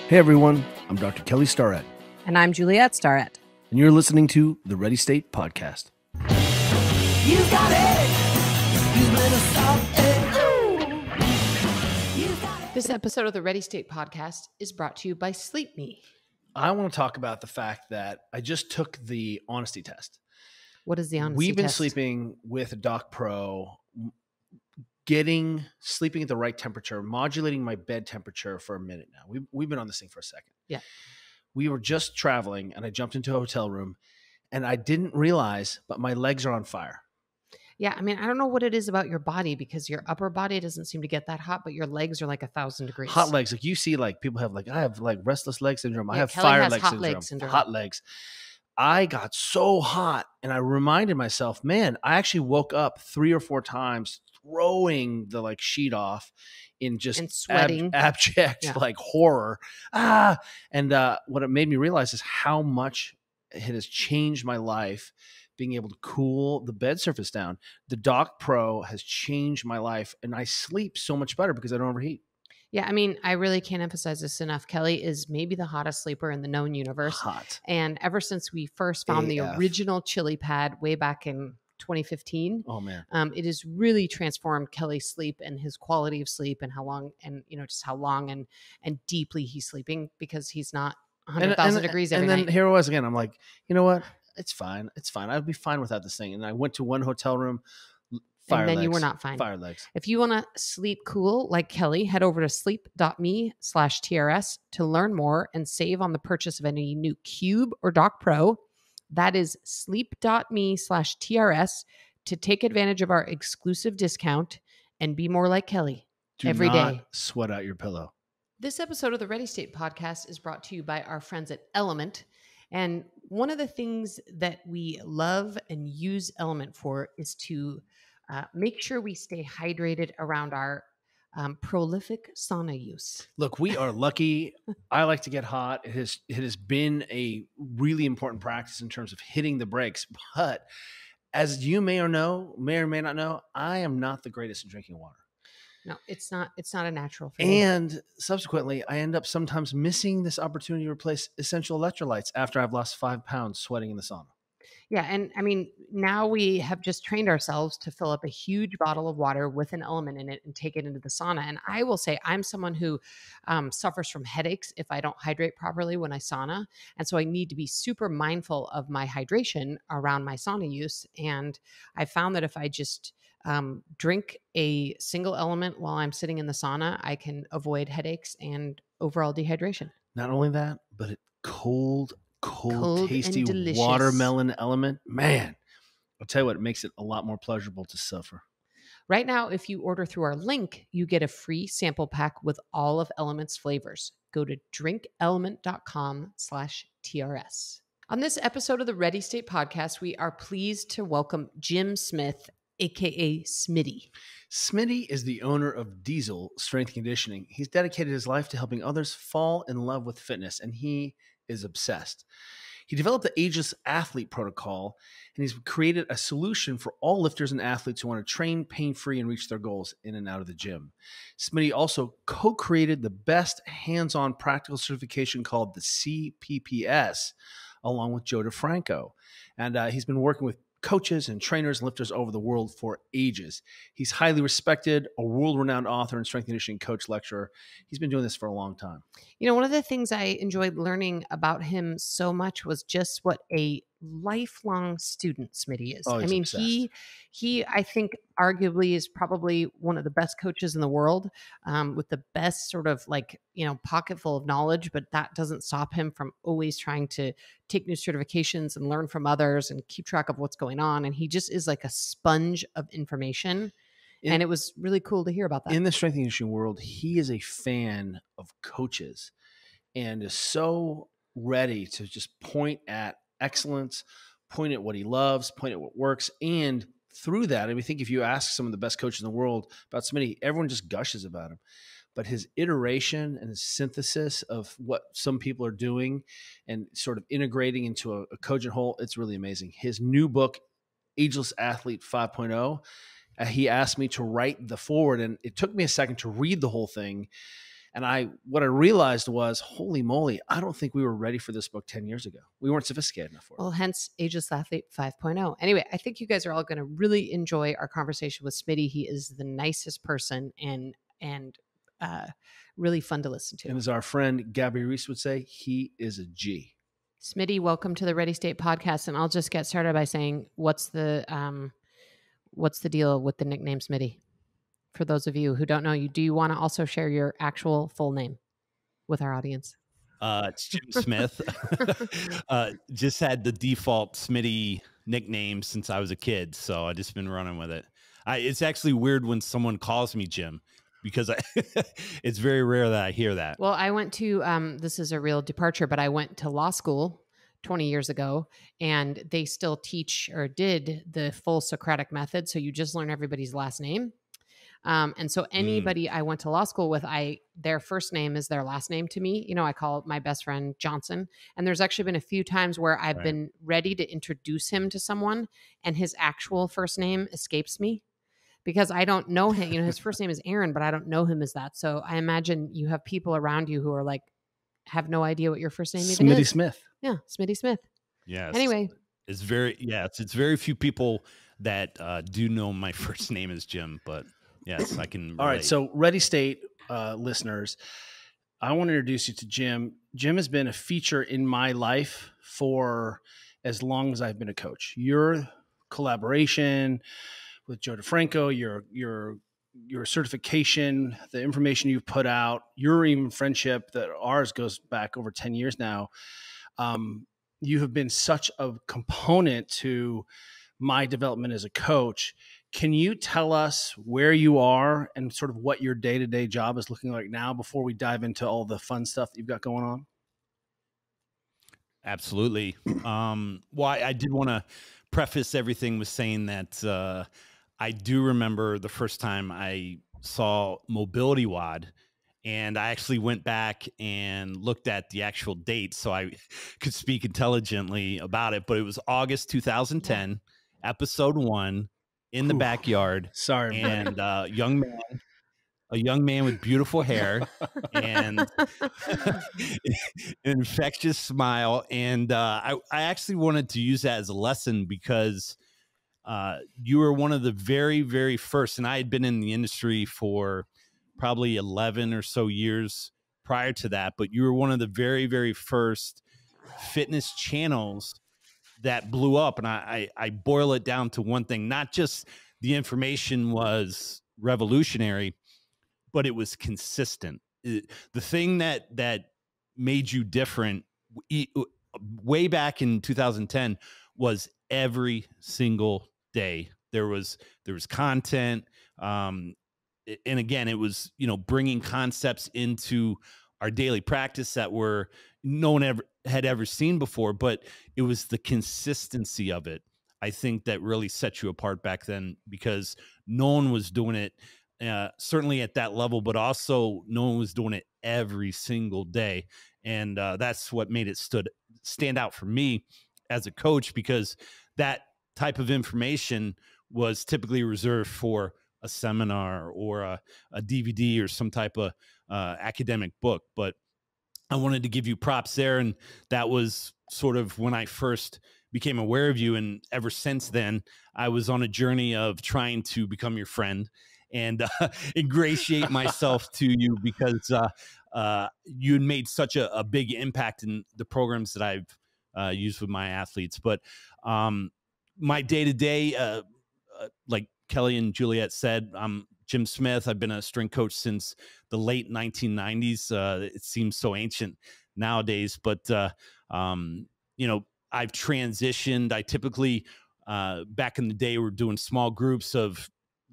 Hey everyone, I'm Dr. Kelly Starrett. And I'm Juliet Starrett. And you're listening to the Ready State Podcast. You got it. You better stop it. You got it. This episode of the Ready State Podcast is brought to you by Sleep Me. I want to talk about the fact that I just took the honesty test. What is the honesty test? We've been sleeping with Doc Pro, sleeping at the right temperature, modulating my bed temperature for a minute now. We've been on this thing for a second. Yeah. We were just traveling and I jumped into a hotel room and I didn't realize, but my legs are on fire. Yeah. I mean, I don't know what it is about your body because your upper body doesn't seem to get that hot, but your legs are like 1,000 degrees. Hot legs. Like you see, like people have like, I have like restless leg syndrome. Yeah, I have Kelly fire has leg hot syndrome. leg syndrome. Hot legs. I got so hot and I reminded myself, man, I actually woke up 3 or 4 times throwing the like sheet off in just And sweating. abject like horror. And what it made me realize is how much it has changed my life being able to cool the bed surface down. The Doc Pro has changed my life and I sleep so much better because I don't overheat. Yeah, I mean, I really can't emphasize this enough. Kelly is maybe the hottest sleeper in the known universe. Hot. And ever since we first found the original chili pad way back in 2015, oh man, it has really transformed Kelly's sleep and his quality of sleep and how long and just how long and deeply he's sleeping because he's not 100,000 degrees every night. And then here I was again. I'm like, you know what? It's fine. It's fine. I'd be fine without this thing. And I went to one hotel room. Fire and then legs, you were not fine. Fire legs. If you want to sleep cool like Kelly, head over to sleep.me/TRS to learn more and save on the purchase of any new Cube or Doc Pro. That is sleep.me/TRS to take advantage of our exclusive discount and be more like Kelly every day. Sweat out your pillow. This episode of the Ready State Podcast is brought to you by our friends at Element. And one of the things that we love and use Element for is to make sure we stay hydrated around our prolific sauna use. Look, we are lucky. I like to get hot. It has been a really important practice in terms of hitting the brakes. But as you may or may not know, I am not the greatest at drinking water. No, it's not a natural thing. And subsequently, I end up sometimes missing this opportunity to replace essential electrolytes after I've lost 5 pounds sweating in the sauna. Yeah. And I mean, now we have just trained ourselves to fill up a huge bottle of water with an element in it and take it into the sauna. And I will say I'm someone who suffers from headaches if I don't hydrate properly when I sauna. And so I need to be super mindful of my hydration around my sauna use. And I found that if I just drink a single element while I'm sitting in the sauna, I can avoid headaches and overall dehydration. Not only that, but cold, tasty watermelon element. Man, I'll tell you what, it makes it a lot more pleasurable to suffer. Right now, if you order through our link, you get a free sample pack with all of Element's flavors. Go to drinkelement.com/TRS. On this episode of the Ready State Podcast, we are pleased to welcome Jim Smith, aka Smitty. Smitty is the owner of Diesel Strength Conditioning. He's dedicated his life to helping others fall in love with fitness, and he is obsessed. He developed the Ageless Athlete Protocol, and he's created a solution for all lifters and athletes who want to train pain-free and reach their goals in and out of the gym. Smitty also co-created the best hands-on practical certification called the CPPS, along with Joe DeFranco. And he's been working with coaches and trainers and lifters over the world for ages. He's highly respected, a world-renowned author and strength conditioning coach, lecturer. He's been doing this for a long time. You know, one of the things I enjoyed learning about him so much was just what a lifelong student Smitty is. Oh, I mean, obsessed. he I think arguably is probably one of the best coaches in the world, with the best sort of like, pocket full of knowledge, but that doesn't stop him from always trying to take new certifications and learn from others and keep track of what's going on. And he just is like a sponge of information. And it was really cool to hear about that. In the strength and conditioning world, he is a fan of coaches and is so ready to just point at excellence, point at what he loves, point at what works. And through that, I think if you ask some of the best coaches in the world about Smitty, everyone just gushes about him. But his iteration and his synthesis of what some people are doing and sort of integrating into a cogent whole, it's really amazing. His new book, Ageless Athlete 5.0, he asked me to write the foreword, and it took me a second to read the whole thing. And what I realized was, holy moly, I don't think we were ready for this book 10 years ago. We weren't sophisticated enough for it. Well, hence Ageless Athlete 5.0. Anyway, I think you guys are all going to really enjoy our conversation with Smitty. He is the nicest person and really fun to listen to. And as our friend Gabby Reese would say, he is a G. Smitty, welcome to the Ready State podcast. And I'll just get started by saying, what's the deal with the nickname Smitty? For those of you who don't know you, do you want to also share your actual full name with our audience? It's Jim Smith. Just had the default Smitty nickname since I was a kid, so I just been running with it. It's actually weird when someone calls me Jim, because it's very rare that I hear that. Well, I went to, this is a real departure, but I went to law school 20 years ago, and they still teach or did the full Socratic method. So you just learn everybody's last name. And so anybody I went to law school with, their first name is their last name to me. You know, I call my best friend Johnson. And there's actually been a few times where I've been ready to introduce him to someone and his actual first name escapes me, because I don't know him. You know, his first name is Aaron, but I don't know him as that. So I imagine you have people around you who are like, have no idea what your first name even Smitty is. Smith. Yeah, Smitty Smith. Yes. Anyway. It's very few people that do know my first name is Jim, but yes, I can relate. All right, so Ready State listeners, I want to introduce you to Jim. Jim has been a feature in my life for as long as I've been a coach. Your collaboration with Joe DeFranco, your certification, the information you've put out, your even friendship that ours goes back over 10 years now. You have been such a component to my development as a coach. Can you tell us where you are and sort of what your day-to-day job is looking like now before we dive into all the fun stuff that you've got going on? Absolutely. Well, I did want to preface everything with saying that I do remember the first time I saw Mobility WOD, and I actually went back and looked at the actual date so I could speak intelligently about it. But it was August 2010, episode 1, in the backyard. Sorry, and a young man with beautiful hair and an infectious smile. And I actually wanted to use that as a lesson, because you were one of the very, very first, and I had been in the industry for probably 11 or so years prior to that, but you were one of the very, very first fitness channels that blew up. And I boil it down to one thing: not just the information was revolutionary, but it was consistent. The thing that made you different way back in 2010 was every single day there was content. And again, it was, bringing concepts into our daily practice that no one had ever seen before, but it was the consistency of it, I think, that really set you apart back then, because no one was doing it, certainly at that level, but also no one was doing it every single day. And that's what made it stand out for me as a coach, because that type of information was typically reserved for a seminar or a DVD or some type of academic book. But I wanted to give you props there. And that was sort of when I first became aware of you. And ever since then, I was on a journey of trying to become your friend and ingratiate myself to you, because you had made such a big impact in the programs that I've used with my athletes. But my day-to-day, like Kelly and Juliet said, I'm Jim Smith. I've been a strength coach since the late 1990s. It seems so ancient nowadays, but I've transitioned. I typically, back in the day, we're doing small groups of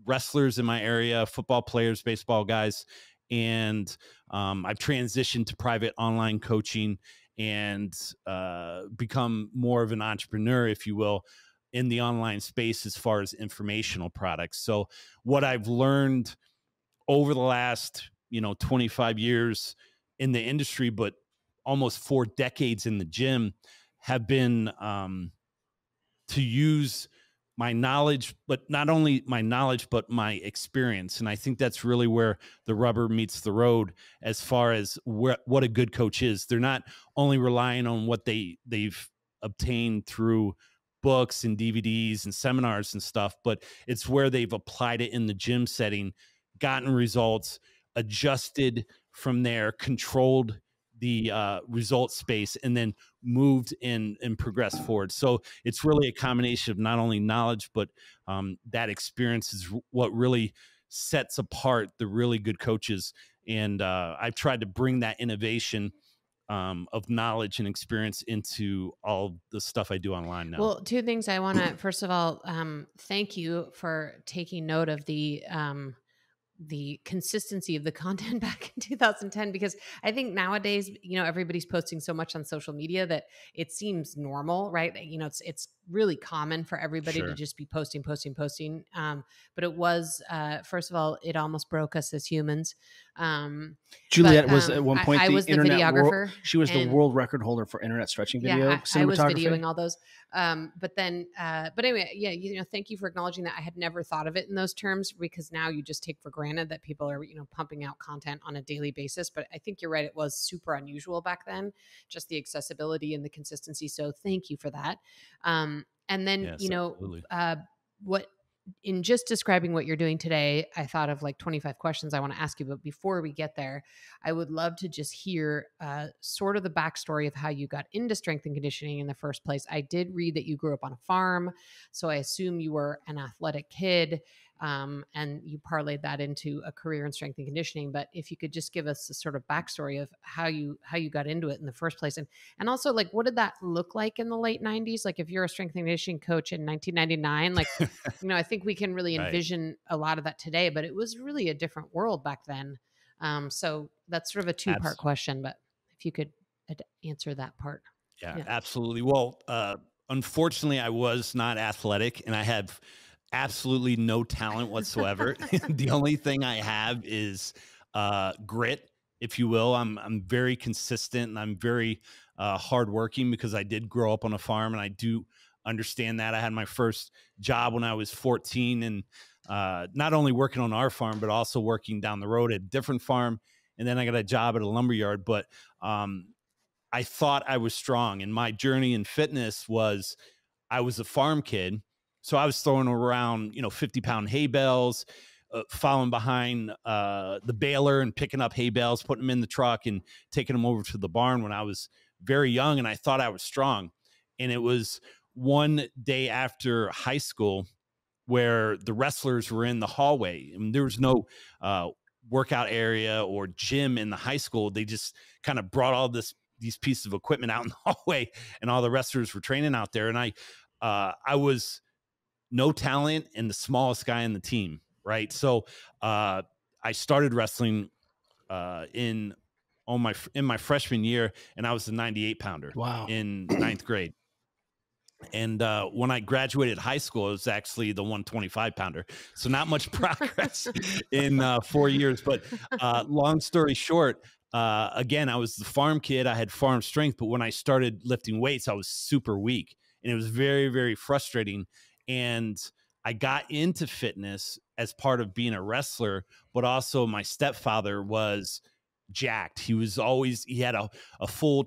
wrestlers in my area, football players, baseball guys, and I've transitioned to private online coaching and become more of an entrepreneur, if you will, in the online space as far as informational products. So what I've learned over the last, 25 years in the industry, but almost 4 decades in the gym, have been to use my knowledge, but not only my knowledge, but my experience. And I think that's really where the rubber meets the road as far as what a good coach is. They're not only relying on what they've obtained through books and DVDs and seminars and stuff, but it's where they've applied it in the gym setting, gotten results, adjusted from there, controlled the result space, and then moved and progressed forward. So it's really a combination of not only knowledge, but that experience is what really sets apart the really good coaches. And I've tried to bring that innovation of knowledge and experience into all the stuff I do online now. Well, two things I want to, first of all, thank you for taking note of the consistency of the content back in 2010, because I think nowadays, everybody's posting so much on social media that it seems normal, right? It's really common for everybody to just be posting. But it was, first of all, it almost broke us as humans. Juliet was at one point I was the videographer. She was the world record holder for internet stretching video. I was videoing all those. But anyway, thank you for acknowledging that. I had never thought of it in those terms, because now you just take for granted that people are, pumping out content on a daily basis. But I think you're right. It was super unusual back then, just the accessibility and the consistency. So thank you for that. And then, yes, what, in just describing what you're doing today, I thought of like 25 questions I want to ask you. But before we get there, I would love to just hear sort of the backstory of how you got into strength and conditioning in the first place. I did read that you grew up on a farm, so I assume you were an athletic kid, and you parlayed that into a career in strength and conditioning. But if you could just give us a sort of backstory of how you got into it in the first place. And also, like, what did that look like in the late 90s? Like, if you're a strength and conditioning coach in 1999, like, I think we can really envision a lot of that today, but it was really a different world back then. So that's sort of a two-part question, but if you could answer that part. Yeah, absolutely. Well, unfortunately, I was not athletic, and I have absolutely no talent whatsoever. The only thing I have is grit, if you will. I'm very consistent, and I'm very hardworking, because I did grow up on a farm, and I do understand that. I had my first job when I was 14, and not only working on our farm, but also working down the road at a different farm. And then I got a job at a lumberyard. But I thought I was strong, and my journey in fitness was, I was a farm kid. So I was throwing around, 50-pound hay bales, following behind the baler and picking up hay bales, putting them in the truck and taking them over to the barn when I was very young. And I thought I was strong. And it was one day after high school where the wrestlers were in the hallway, and there was no workout area or gym in the high school. They just kind of brought all these pieces of equipment out in the hallway, and all the wrestlers were training out there. And I was no talent and the smallest guy in the team. Right. So I started wrestling in my freshman year, and I was the 98 pounder. Wow. In ninth grade. And when I graduated high school, it was actually the 125 pounder. So not much progress in 4 years. But long story short, again, I was the farm kid. I had farm strength. But when I started lifting weights, I was super weak. And it was very, very frustrating. And I got into fitness as part of being a wrestler. But also my stepfather was jacked. He had a full,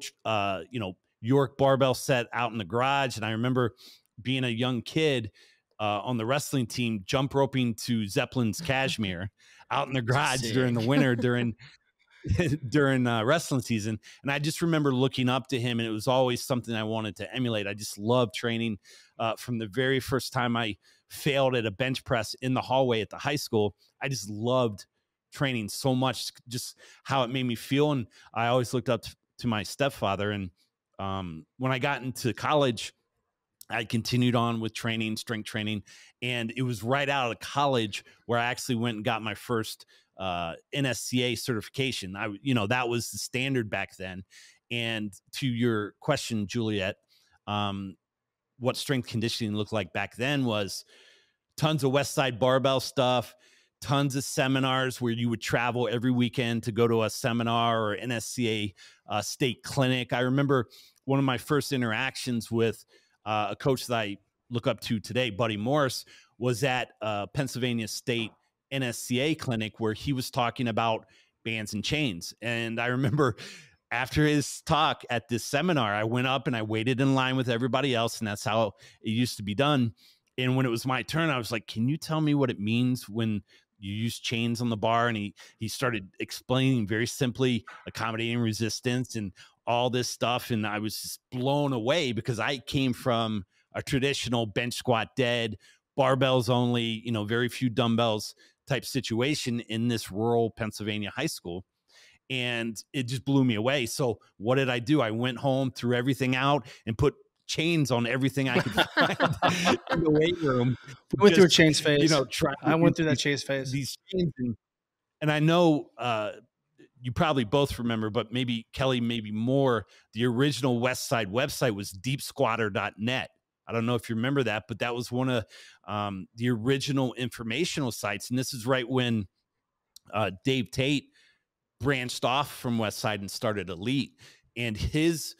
York barbell set out in the garage. And I remember being a young kid on the wrestling team, jump roping to Zeppelin's Cashmere out in the garage during the winter, during wrestling season. And I just remember looking up to him, and it was always something I wanted to emulate. I just loved training. From the very first time I failed at a bench press in the hallway at the high school, I just loved training so much, just how it made me feel. And I always looked up to my stepfather. And when I got into college, I continued on with training, strength training. And it was right out of college where I actually went and got my first NSCA certification. That was the standard back then. And to your question, Juliet, what strength conditioning looked like back then was tons of West Side barbell stuff, tons of seminars where you would travel every weekend to go to a seminar or NSCA state clinic. I remember one of my first interactions with a coach that I look up to today, Buddy Morris, was at Pennsylvania State NSCA clinic where he was talking about bands and chains. And I remember after his talk at this seminar, I went up and I waited in line with everybody else. And that's how it used to be done. And when it was my turn, I was like, can you tell me what it means when you use chains on the bar? And he started explaining very simply accommodating resistance and all this stuff. And I was just blown away because I came from a traditional bench squat dead, barbells only, you know, very few dumbbells type situation in this rural Pennsylvania high school. And it just blew me away. So what did I do? I went home, threw everything out, and put chains on everything I could find in the weight room. I went through a chains phase. You know, I went through that chains phase. These chains, and I know you probably both remember, but maybe Kelly, maybe more. The original West Side website was deepsquatter.net. I don't know if you remember that, but that was one of the original informational sites. And this is right when Dave Tate branched off from West Side and started Elite, and his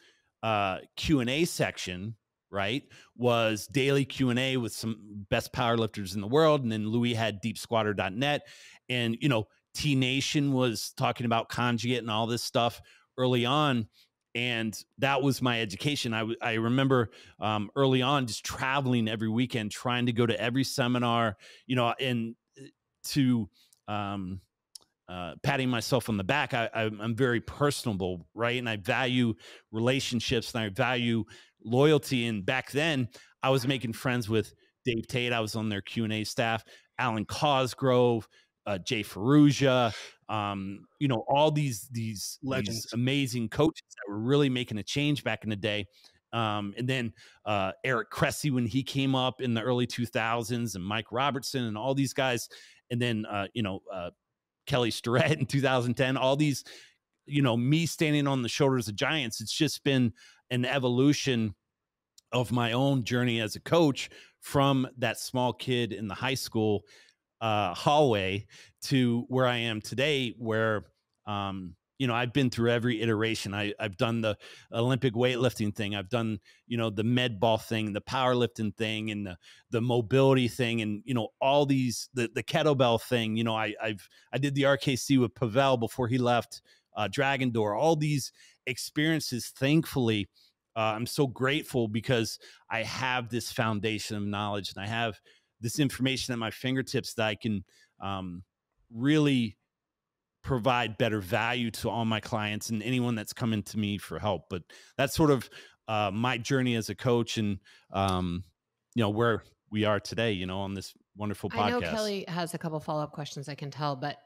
Q&A section, right, was daily Q&A with some best powerlifters in the world. And then Louis had deepsquatter.net, and, you know, T Nation was talking about conjugate and all this stuff early on. And that was my education. I remember early on just traveling every weekend, trying to go to every seminar, you know, and to patting myself on the back. I'm very personable, right? And I value relationships and I value loyalty. And back then I was making friends with Dave Tate. I was on their Q&A staff, Alan Cosgrove, Jay Ferrugia, you know, all these amazing coaches that were really making a change back in the day. And then Eric Cressy when he came up in the early 2000s, and Mike Robertson and all these guys. And then, you know, Kelly Starrett in 2010, all these, you know, me standing on the shoulders of giants. It's just been an evolution of my own journey as a coach from that small kid in the high school hallway to where I am today, where, you know, I've been through every iteration. I've done the Olympic weightlifting thing. I've done, you know, the med ball thing, the powerlifting thing, and the mobility thing. And, you know, all these, the kettlebell thing, you know, I did the RKC with Pavel before he left Dragon Door, all these experiences. Thankfully, I'm so grateful because I have this foundation of knowledge and I have this information at my fingertips that I can really provide better value to all my clients and anyone that's coming to me for help. But that's sort of my journey as a coach, and you know, where we are today, you know, on this wonderful podcast. I know Kelly has a couple follow-up questions, I can tell, but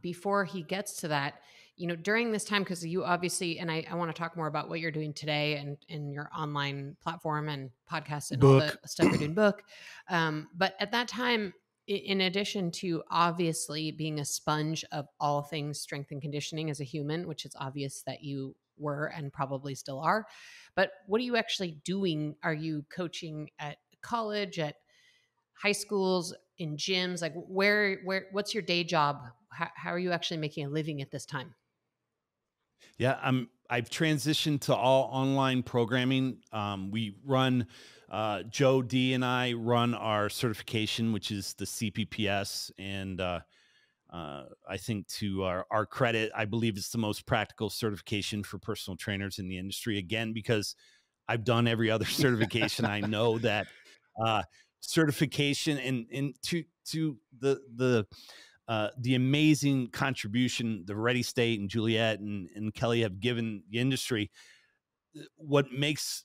before he gets to that, you know, during this time, because you obviously, and I want to talk more about what you're doing today and in your online platform and podcast and all the stuff you're doing, book. But at that time, in addition to obviously being a sponge of all things strength and conditioning as a human, which is obvious that you were and probably still are, but what are you actually doing? Are you coaching at college, at high schools, in gyms? Like what's your day job? How are you actually making a living at this time? Yeah, I've transitioned to all online programming. We run, Joe D and I run our certification, which is the CPPS. And I think to our credit, I believe it's the most practical certification for personal trainers in the industry. Again, because I've done every other certification. I know that certification and to the amazing contribution the Ready State and Juliet and Kelly have given the industry. What makes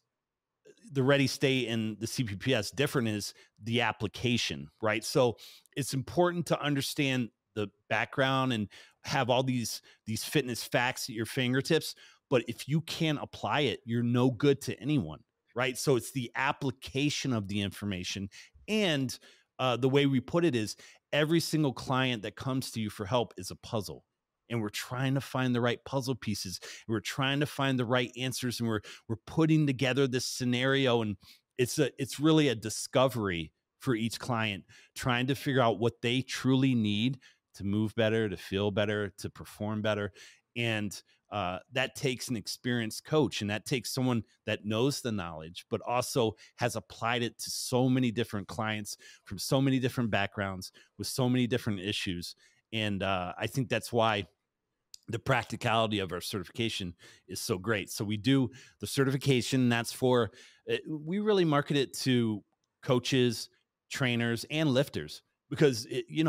the Ready State and the CPPS different is the application, right? So it's important to understand the background and have all these fitness facts at your fingertips. But if you can't apply it, you're no good to anyone, right? So it's the application of the information. And the way we put it is every single client that comes to you for help is a puzzle. And we're trying to find the right puzzle pieces. We're trying to find the right answers. And we're putting together this scenario. And it's really a discovery for each client, trying to figure out what they truly need to move better, to feel better, to perform better. And that takes an experienced coach, and that takes someone that knows the knowledge, but also has applied it to so many different clients from so many different backgrounds with so many different issues. And I think that's why the practicality of our certification is so great. So we do the certification. That's for, we really market it to coaches, trainers, and lifters, because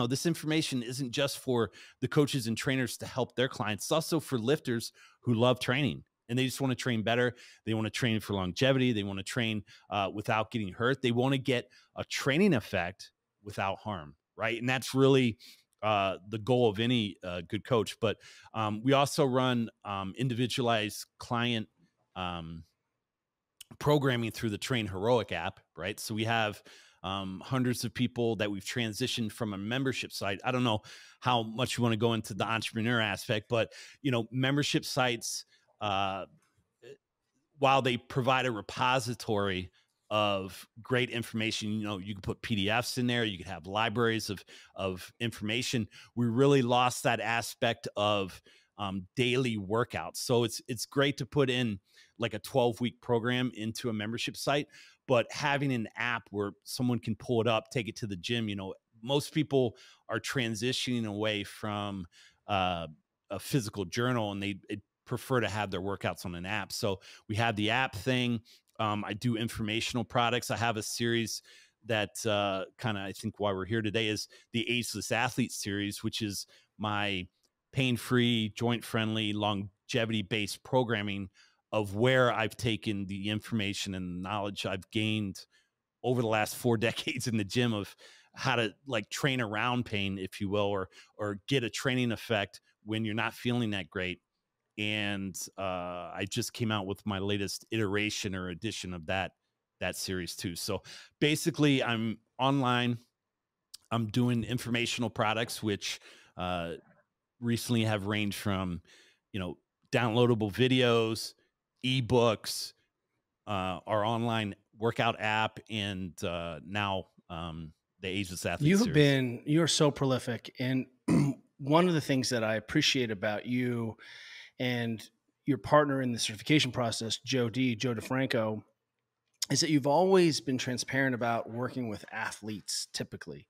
this information isn't just for the coaches and trainers to help their clients. It's also for lifters who love training and they just want to train better. They want to train for longevity. They want to train without getting hurt. They want to get a training effect without harm, right? And that's really the goal of any good coach. But we also run individualized client programming through the Train Heroic app, right? So we have hundreds of people that we've transitioned from a membership site. I don't know how much you want to go into the entrepreneur aspect, but membership sites, while they provide a repository of great information, you can put PDFs in there, you could have libraries of information. We really lost that aspect of daily workouts. So it's great to put in like a 12-week program into a membership site, but having an app where someone can pull it up, take it to the gym. Most people are transitioning away from a physical journal, and they prefer to have their workouts on an app. So we have the app thing. I do informational products. I have a series that kind of, I think why we're here today, is the Ageless Athlete series, which is my pain-free, joint-friendly, longevity-based programming of where I've taken the information and knowledge I've gained over the last 4 decades in the gym of how to train around pain, if you will, or get a training effect when you're not feeling that great. And I just came out with my latest iteration or edition of that series too. So basically, I'm online. I'm doing informational products, which recently have ranged from, downloadable videos, ebooks, our online workout app, and now the Ageless Athlete series. You are so prolific. And one of the things that I appreciate about you and your partner in the certification process, Joe DeFranco, is that you've always been transparent about working with athletes typically.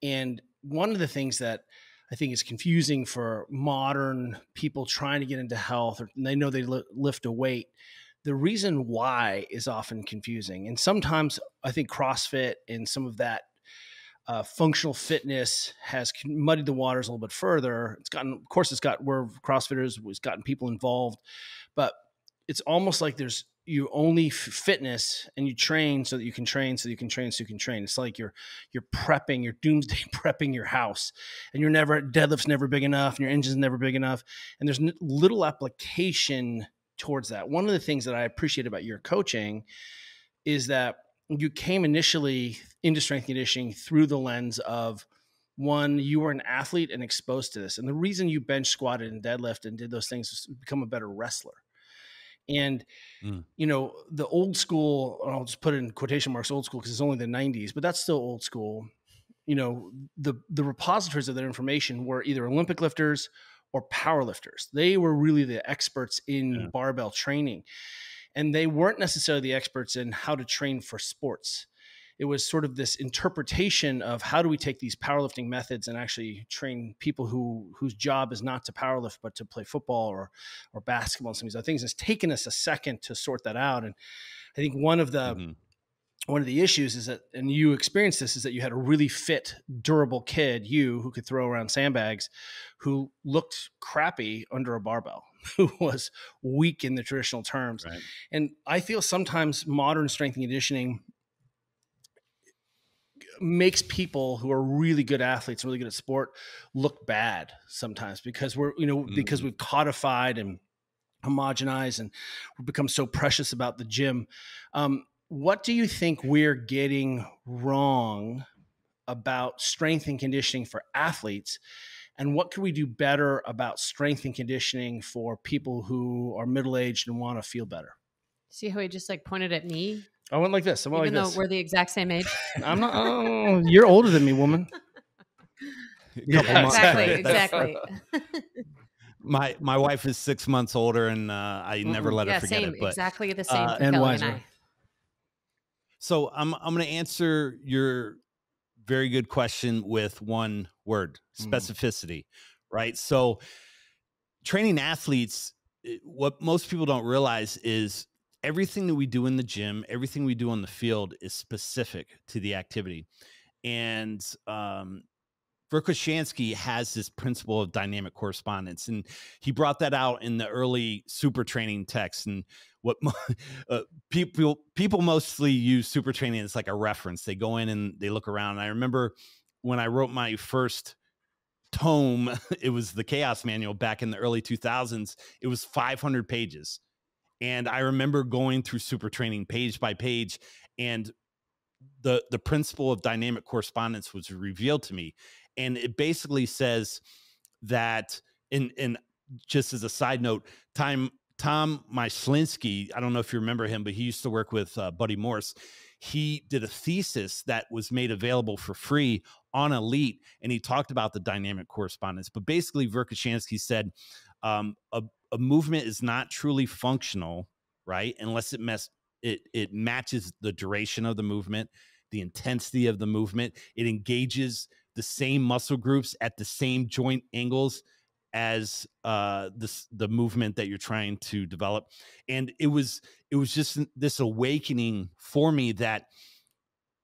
And one of the things that I think is confusing for modern people trying to get into health, or they know they lift a weight, the reason why is often confusing. And sometimes I think CrossFit and some of that functional fitness has muddied the waters a little bit further. It's got where CrossFitters has gotten people involved, but it's almost like you only fitness and you train so that you can train, so you can train, so you can train. It's like you're prepping, you're doomsday prepping your house, and deadlift's never big enough, and your engine's never big enough. And there's little application towards that. One of the things that I appreciate about your coaching is that you came initially into strength conditioning through the lens of, one, you were an athlete and exposed to this. And the reason you bench squatted and deadlift and did those things was to become a better wrestler. And, the old school, I'll just put it in quotation marks, old school, because it's only the 90s, but that's still old school. The repositories of that information were either Olympic lifters or power lifters. They were really the experts in barbell training. And they weren't necessarily the experts in how to train for sports. It was sort of this interpretation of how do we take these powerlifting methods and actually train people whose job is not to powerlift, but to play football or basketball and some of these other things. It's taken us a second to sort that out. And I think one of the issues is that, and you experienced this, is that you had a really fit, durable kid, who could throw around sandbags, who looked crappy under a barbell, who was weak in the traditional terms. Right. And I feel sometimes modern strength and conditioning makes people who are really good athletes, really good at sport, look bad sometimes, because because we've codified and homogenized and we've become so precious about the gym. What do you think we're getting wrong about strength and conditioning for athletes? And what could we do better about strength and conditioning for people who are middle-aged and want to feel better? See how he just pointed at me? I went like this. Even though we're the exact same age. I'm not. Oh, you're older than me, woman. Exactly. My wife is 6 months older, and I never let her Yeah, forget same, it. But exactly the same for and Kelly wiser. and I. so I'm going to answer your very good question with one word: specificity. Right. So training athletes, what most people don't realize is everything that we do in the gym, everything we do on the field is specific to the activity. And Verkhoshansky has this principle of dynamic correspondence, and he brought that out in the early super training texts. And what people mostly use super training as like a reference. They go in and they look around. And I remember when I wrote my first tome, it was the Chaos Manual back in the early 2000s. It was 500 pages. And I remember going through super training page by page, and the principle of dynamic correspondence was revealed to me. And it basically says that in just as a side note, Tom Myslinski, I don't know if you remember him, but he used to work with Buddy Morse. He did a thesis that was made available for free on Elite, and he talked about the dynamic correspondence. But basically, Verkhoshansky said a movement is not truly functional, right, unless it matches the duration of the movement, the intensity of the movement. It engages the same muscle groups at the same joint angles as the movement that you're trying to develop. And it was just this awakening for me that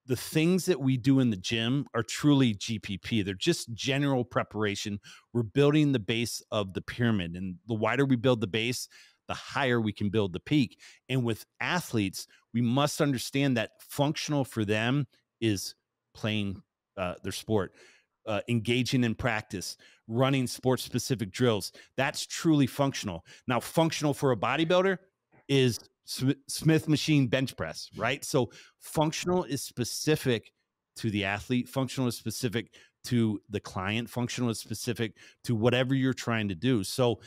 the things that we do in the gym are truly GPP. They're just general preparation. We're building the base of the pyramid, and the wider we build the base, the higher we can build the peak. And with athletes, we must understand that functional for them is playing their sport, engaging in practice, running sports-specific drills. That's truly functional. Now, functional for a bodybuilder is Smith machine bench press, right? So functional is specific to the athlete. Functional is specific to the client. Functional is specific to whatever you're trying to do. So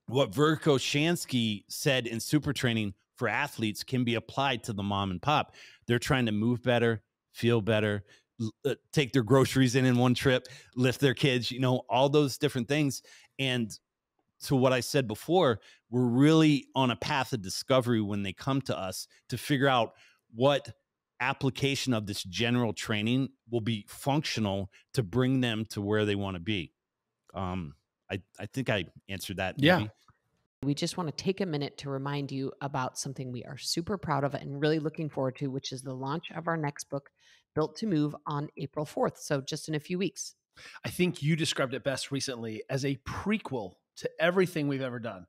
what Verkhoshansky said in super training for athletes can be applied to the mom and pop. They're trying to move better, feel better, take their groceries in one trip, lift their kids, all those different things. And to what I said before, we're really on a path of discovery when they come to us to figure out what application of this general training will be functional to bring them to where they want to be. I think I answered that. Maybe. Yeah. We just want to take a minute to remind you about something we are super proud of and really looking forward to, which is the launch of our next book, Built to Move, on April 4th. So just in a few weeks. I think you described it best recently as a prequel to everything we've ever done,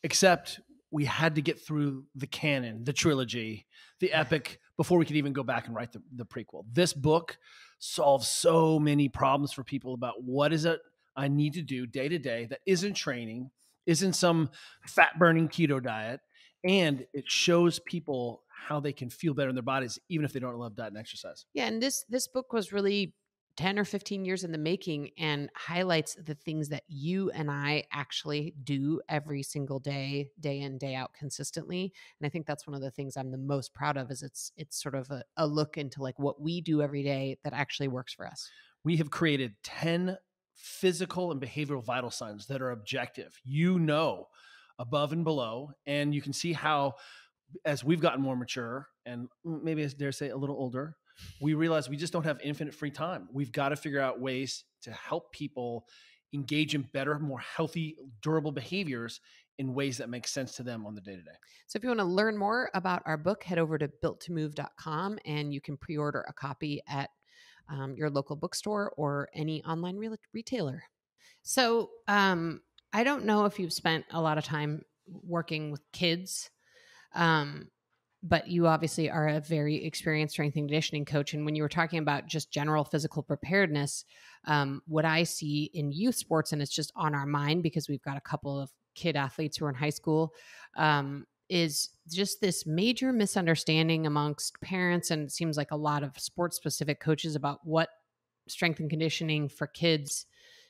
except we had to get through the canon, the trilogy, the epic before we could even go back and write the prequel. This book solves so many problems for people about what is it I need to do day to day that isn't training, isn't some fat burning keto diet. And it shows people how they can feel better in their bodies, even if they don't love diet and exercise. Yeah. And this book was really 10 or 15 years in the making and highlights the things that you and I actually do every single day, day in, day out consistently. And I think that's one of the things I'm the most proud of is it's sort of a look into like what we do every day that actually works for us. We have created 10 physical and behavioral vital signs that are objective, above and below. And you can see how, as we've gotten more mature and maybe, as dare say, a little older, we realize we just don't have infinite free time. We've got to figure out ways to help people engage in better, more healthy, durable behaviors in ways that make sense to them on the day-to-day. So if you want to learn more about our book, head over to builttomove.com and you can pre-order a copy at your local bookstore or any online retailer. So I don't know if you've spent a lot of time working with kids, but you obviously are a very experienced strength and conditioning coach. And when you were talking about just general physical preparedness, what I see in youth sports, and it's just on our mind because we've got a couple of kid athletes who are in high school, is just this major misunderstanding amongst parents. And it seems like a lot of sports specific coaches about what strength and conditioning for kids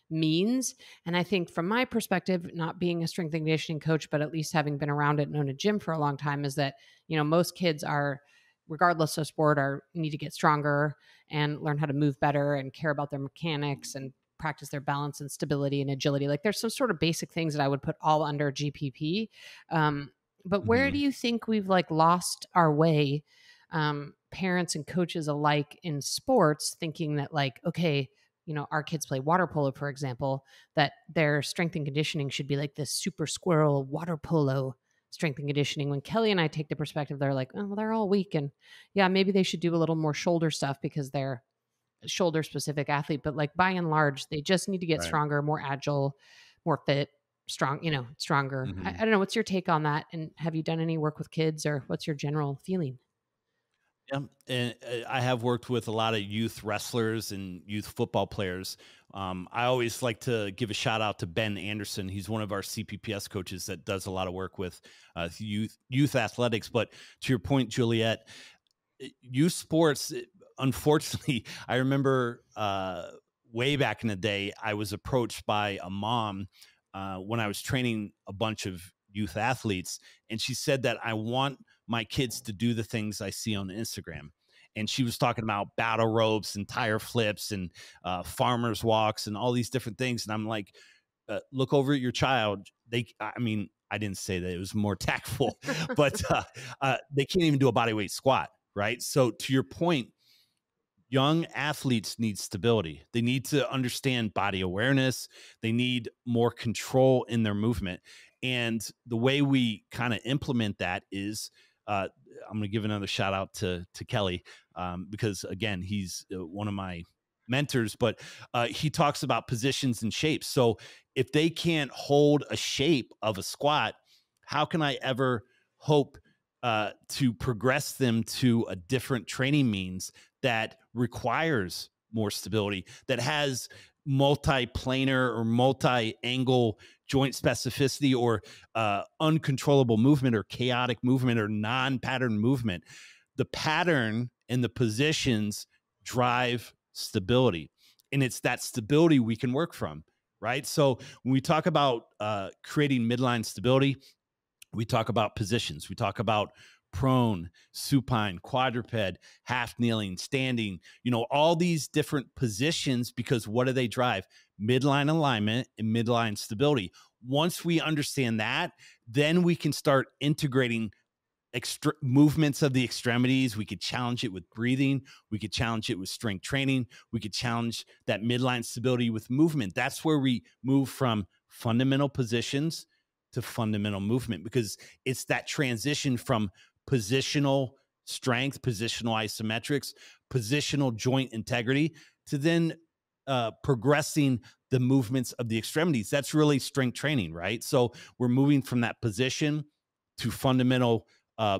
means. And I think from my perspective, not being a strength and conditioning coach, but at least having been around it and owned a gym for a long time, is that, most kids are, regardless of sport, need to get stronger and learn how to move better and care about their mechanics and practice their balance and stability and agility. Like there's some sort of basic things that I would put all under GPP. But where do you think we've like lost our way, parents and coaches alike in sports, thinking that like, okay, you know, our kids play water polo, for example, that their strength and conditioning should be like this super squirrel water polo strength and conditioning. When Kelly and I take the perspective, they're like, oh, well, they're all weak. And yeah, maybe they should do a little more shoulder stuff because they're a shoulder specific athlete. But like by and large, they just need to get stronger, more agile, more fit, strong, you know, stronger. I don't know. What's your take on that? And have you done any work with kids, or what's your general feeling? Yeah, and I have worked with a lot of youth wrestlers and youth football players. I always like to give a shout out to Ben Anderson. He's one of our CPPS coaches that does a lot of work with youth athletics. But to your point, Juliet, youth sports, unfortunately, I remember way back in the day, I was approached by a mom when I was training a bunch of youth athletes, and she said that I want my kids to do the things I see on Instagram. And she was talking about battle ropes and tire flips and farmers walks and all these different things. And I'm like, look over at your child. I mean, I didn't say that, it was more tactful, but they can't even do a body weight squat. Right. So to your point, young athletes need stability. They need to understand body awareness. They need more control in their movement. And the way we kind of implement that is, I'm going to give another shout out to Kelly, because again, he's one of my mentors, but he talks about positions and shapes. So if they can't hold a shape of a squat, how can I ever hope to progress them to a different training means that requires more stability, that has multi-planar or multi-angle joint specificity, or uncontrollable movement, or chaotic movement, or non-pattern movement? The pattern and the positions drive stability, and it's that stability we can work from, right? So when we talk about creating midline stability, we talk about positions. We talk about prone, supine, quadruped, half kneeling, standing, you know, all these different positions, because what do they drive? Midline alignment and midline stability. Once we understand that, then we can start integrating movements of the extremities. We could challenge it with breathing. We could challenge it with strength training. We could challenge that midline stability with movement. That's where we move from fundamental positions to fundamental movement, because it's that transition from positional strength, positional isometrics, positional joint integrity, to then progressing the movements of the extremities. That's really strength training, right? So we're moving from that position to fundamental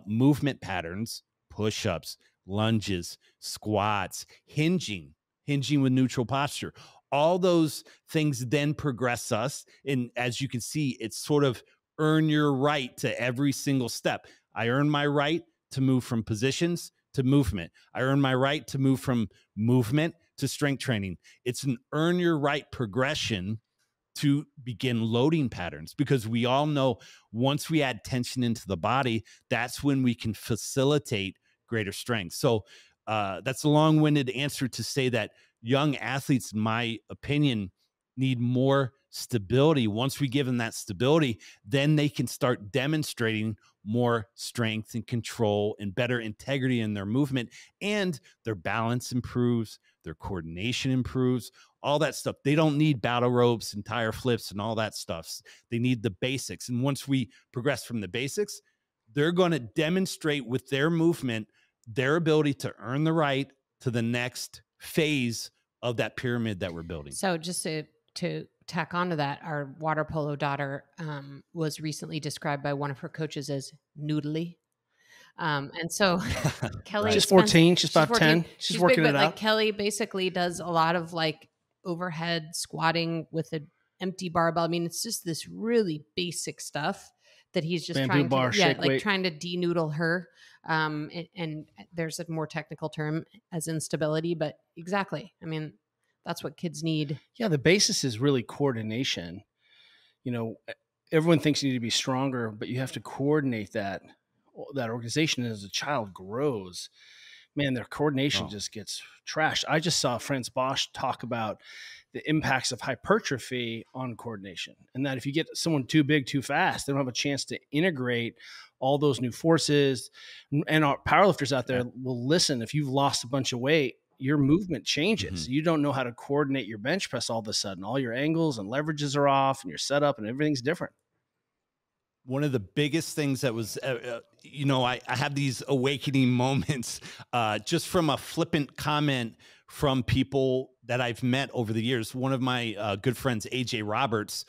movement patterns, push-ups, lunges, squats, hinging with neutral posture. All those things then progress us. And as you can see, it's sort of earn your right to every single step. I earn my right to move from positions to movement. I earn my right to move from movement to strength training. It's an earn your right progression to begin loading patterns, because we all know once we add tension into the body, that's when we can facilitate greater strength. So that's a long-winded answer to say that young athletes, in my opinion, need more stability. Once we give them that stability, then they can start demonstrating more strength and control and better integrity in their movement, and their balance improves, their coordination improves, all that stuff. They don't need battle ropes and tire flips and all that stuff. They need the basics. And once we progress from the basics, they're going to demonstrate with their movement their ability to earn the right to the next phase of that pyramid that we're building. So just to tack onto that, our water polo daughter was recently described by one of her coaches as noodly. And so Kelly, she's 14, she's about 10. She's working big, it but out. Like Kelly basically does a lot of like overhead squatting with an empty barbell. I mean, it's just this really basic stuff that he's just Bamboo bar, shake weight. trying to denoodle her. And there's a more technical term as instability, but exactly. I mean, that's what kids need. Yeah, the basis is really coordination. You know, everyone thinks you need to be stronger, but you have to coordinate that organization as a child grows. man, their coordination Oh. just gets trashed. I just saw Franz Bosch talk about the impacts of hypertrophy on coordination, and that if you get someone too big too fast, they don't have a chance to integrate all those new forces. And our powerlifters out there will listen. If you've lost a bunch of weight, your movement changes. You don't know how to coordinate your bench press all of a sudden. All your angles and leverages are off, and your setup and everything's different. One of the biggest things that was, you know, I have these awakening moments just from a flippant comment from people that I've met over the years. One of my good friends, AJ Roberts,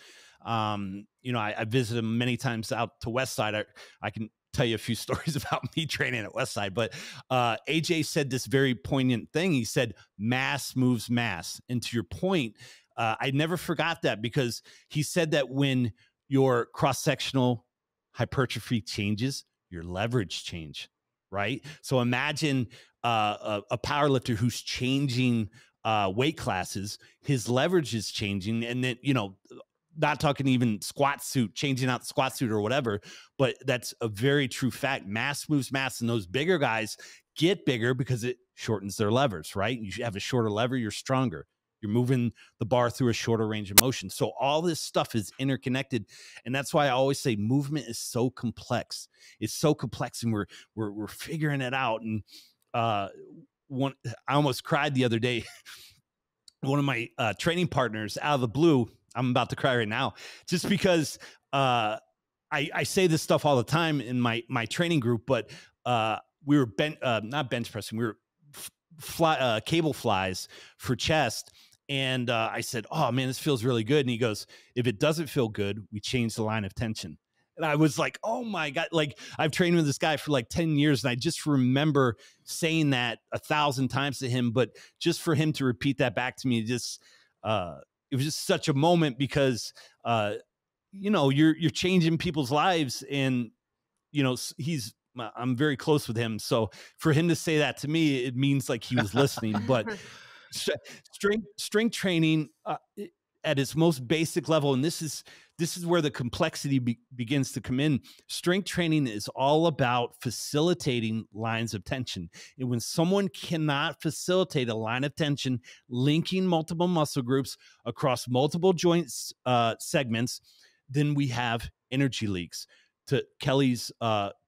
you know, I visited him many times out to Westside. I can tell you a few stories about me training at Westside, but AJ said this very poignant thing. He said, mass moves mass. And to your point, I never forgot that, because he said that when your cross-sectional hypertrophy changes, your leverage change, right? So imagine a powerlifter who's changing weight classes, his leverage is changing. And then, you know, not talking even squat suit, changing out the squat suit or whatever, but that's a very true fact. Mass moves mass, and those bigger guys get bigger because it shortens their levers, right? You have a shorter lever, you're stronger. You're moving the bar through a shorter range of motion. So all this stuff is interconnected. And that's why I always say movement is so complex. It's so complex, and we're figuring it out. And I almost cried the other day. One of my training partners, out of the blue, I'm about to cry right now, just because I say this stuff all the time in my training group, but we were not bench pressing, we were cable flies for chest. And I said, oh man, this feels really good. And he goes, if it doesn't feel good, we change the line of tension. And I was like, oh my God, like I've trained with this guy for like 10 years. And I just remember saying that 1,000 times to him, but just for him to repeat that back to me, it was just such a moment, because, you know, you're changing people's lives, and, you know, I'm very close with him. So for him to say that to me, it means like he was listening. But strength training at its most basic level, and this is where the complexity begins to come in. Strength training is all about facilitating lines of tension. And when someone cannot facilitate a line of tension, linking multiple muscle groups across multiple joints segments, then we have energy leaks. To Kelly's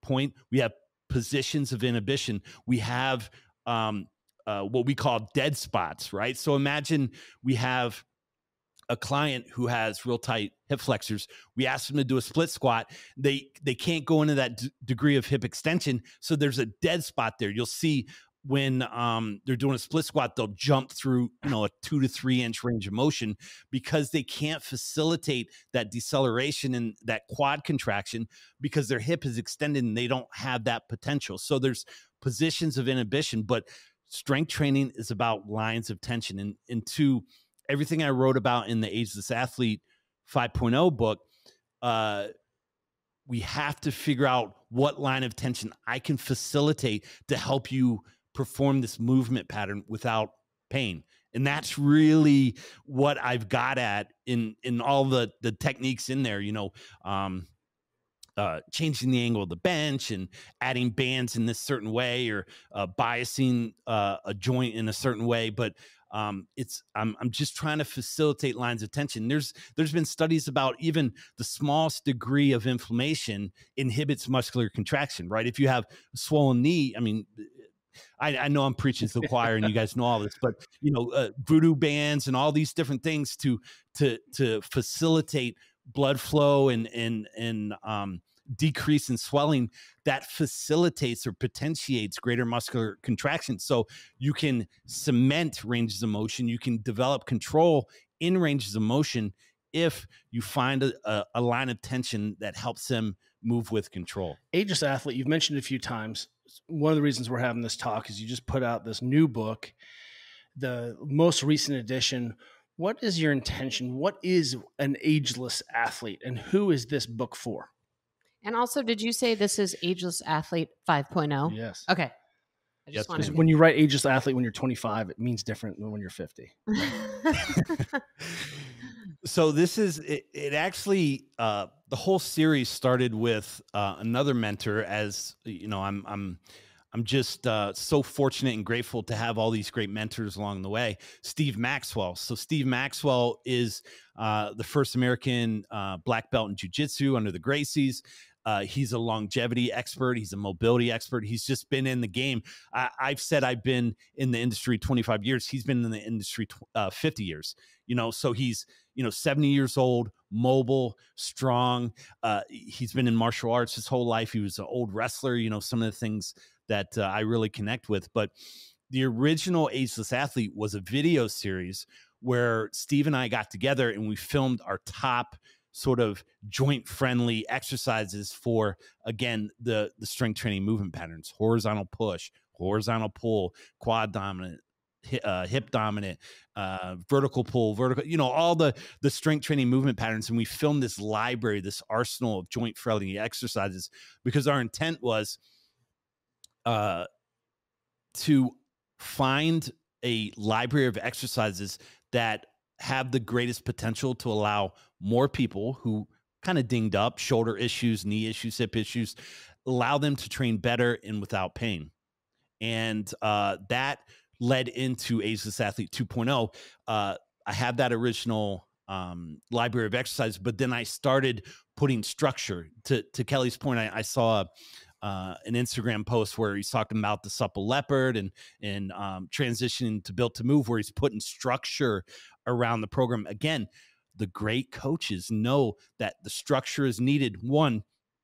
point, we have positions of inhibition. We have what we call dead spots, right? So imagine we have a client who has real tight hip flexors. We ask them to do a split squat. They can't go into that degree of hip extension. So there's a dead spot there. You'll see when they're doing a split squat, they'll jump through, you know, a 2 to 3 inch range of motion, because they can't facilitate that deceleration and that quad contraction, because their hip is extended and they don't have that potential. So there's positions of inhibition, but strength training is about lines of tension. And to everything I wrote about in the Ageless Athlete 5.0 book, we have to figure out what line of tension I can facilitate to help you perform this movement pattern without pain. And that's really what I've got at in all the techniques in there, you know, changing the angle of the bench and adding bands in this certain way, or biasing a joint in a certain way. But I'm just trying to facilitate lines of tension. There's been studies about even the smallest degree of inflammation inhibits muscular contraction, right? If you have a swollen knee, I mean, I know I'm preaching to the choir and you guys know all this, but you know, voodoo bands and all these different things to facilitate blood flow and decrease in swelling, that facilitates or potentiates greater muscular contraction. So you can cement ranges of motion, you can develop control in ranges of motion if you find a line of tension that helps them move with control. Ageless Athlete, you've mentioned a few times. One of the reasons we're having this talk is you just put out this new book, the most recent edition. What is your intention? What is an ageless athlete, and who is this book for? And also, did you say this is Ageless Athlete 5.0? Yes. Okay. I just wanted When you write ageless athlete when you're 25, it means different than when you're 50. So this is it actually the whole series started with another mentor. As you know, I'm I'm just so fortunate and grateful to have all these great mentors along the way. Steve Maxwell. So Steve Maxwell is the first American black belt in jiu-jitsu under the Gracies. He's a longevity expert. He's a mobility expert. He's just been in the game. I've said I've been in the industry 25 years. He's been in the industry 50 years. So he's 70 years old, mobile, strong. He's been in martial arts his whole life. He was an old wrestler. Some of the things that I really connect with. But the original Ageless Athlete was a video series where Steve and I got together and we filmed our top sort of joint friendly exercises for, again, the strength training movement patterns: horizontal push, horizontal pull, quad dominant, hip dominant, vertical pull, vertical, all the strength training movement patterns. And we filmed this library, this arsenal of joint friendly exercises, because our intent was to find a library of exercises that have the greatest potential to allow more people who kind of dinged up, shoulder issues, knee issues, hip issues, allow them to train better and without pain. And that led into Ageless Athlete 2.0. I have that original library of exercise, but then I started putting structure. To Kelly's point, I saw an Instagram post where he's talking about the supple leopard and transitioning to built to move, where he's putting structure around the program. Again, the great coaches know that the structure is needed, one,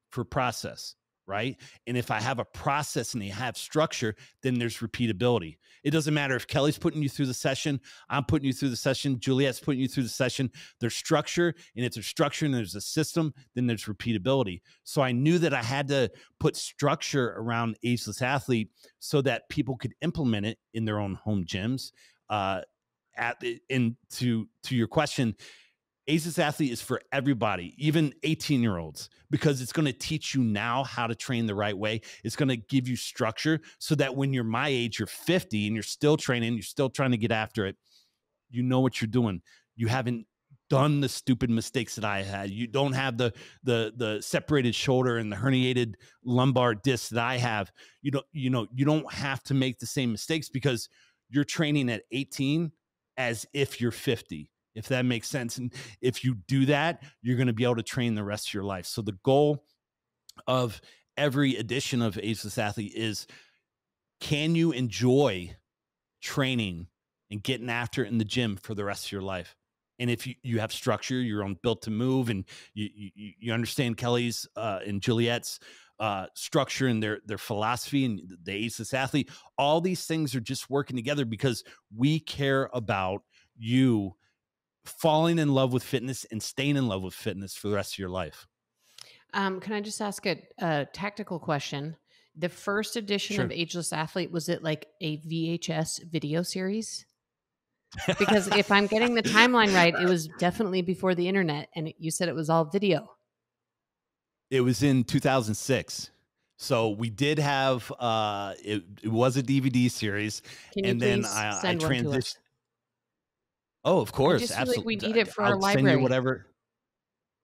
for process, right? And if I have a process and they have structure, then there's repeatability. It doesn't matter if Kelly's putting you through the session, I'm putting you through the session, Juliet's putting you through the session. There's structure, and if there's structure and there's a system, then there's repeatability. So I knew that I had to put structure around Ageless Athlete so that people could implement it in their own home gyms. And to your question, Ageless Athlete is for everybody, even 18-year-olds, because it's going to teach you now how to train the right way. It's going to give you structure so that when you're my age, you're 50 and you're still training, you're still trying to get after it. You know what you're doing. You haven't done the stupid mistakes that I had. You don't have the separated shoulder and the herniated lumbar disc that I have. You don't have to make the same mistakes because you're training at 18 as if you're 50. If that makes sense. And if you do that, you're going to be able to train the rest of your life. So the goal of every edition of Ageless Athlete is, can you enjoy training and getting after it in the gym for the rest of your life? And if you have structure, you're on built to move, and you understand Kelly's and Juliet's structure and their philosophy and the Ageless Athlete, all these things are just working together because we care about you falling in love with fitness and staying in love with fitness for the rest of your life. Can I just ask a tactical question? The first edition of Ageless Athlete, was it like a VHS video series? Because if I'm getting the timeline right, it was definitely before the internet, and you said it was all video. It was in 2006. So we did have, it was a DVD series. Can you please send one to us? Oh, of course. I just absolutely. feel like we need it for our I'll library. send you whatever.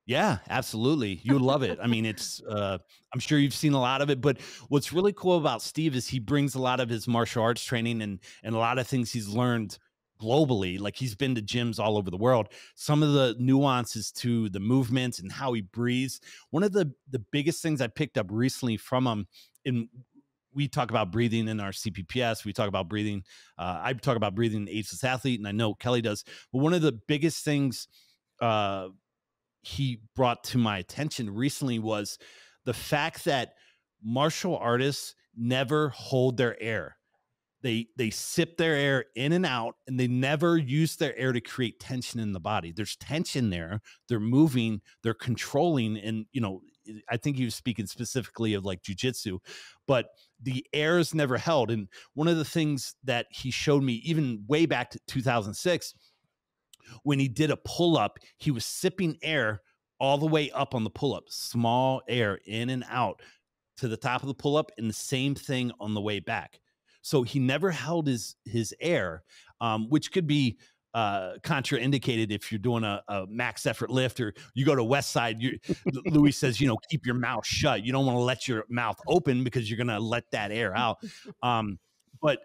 Yeah, absolutely. You would love it. I mean, it's, I'm sure you've seen a lot of it, but what's really cool about Steve is he brings a lot of his martial arts training and a lot of things he's learned globally. Like, he's been to gyms all over the world. Some of the nuances to the movements and how he breathes. One of the biggest things I picked up recently from him, and we talk about breathing in our CPPS. We talk about breathing. I talk about breathing in Ageless Athlete, and I know Kelly does. But one of the biggest things he brought to my attention recently was the fact that martial artists never hold their air. They sip their air in and out, and they never use their air to create tension in the body. There's tension there. They're moving, they're controlling. And, I think he was speaking specifically of like jujitsu, but the air is never held. And one of the things that he showed me, even way back to 2006, when he did a pull-up, he was sipping air all the way up on the pull-up, small air in and out to the top of the pull-up, and the same thing on the way back. So he never held his air, which could be contraindicated if you're doing a max effort lift, or you go to West Side. Louis says, keep your mouth shut. You don't want to let your mouth open because you're going to let that air out. But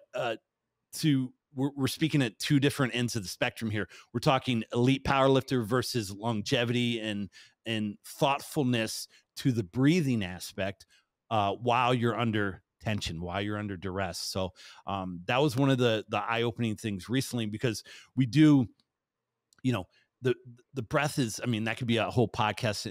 we're speaking at two different ends of the spectrum here. We're talking elite powerlifter versus longevity and thoughtfulness to the breathing aspect while you're under tension, while you're under duress. So that was one of the eye-opening things recently, because we do, the breath is, I mean, that could be a whole podcast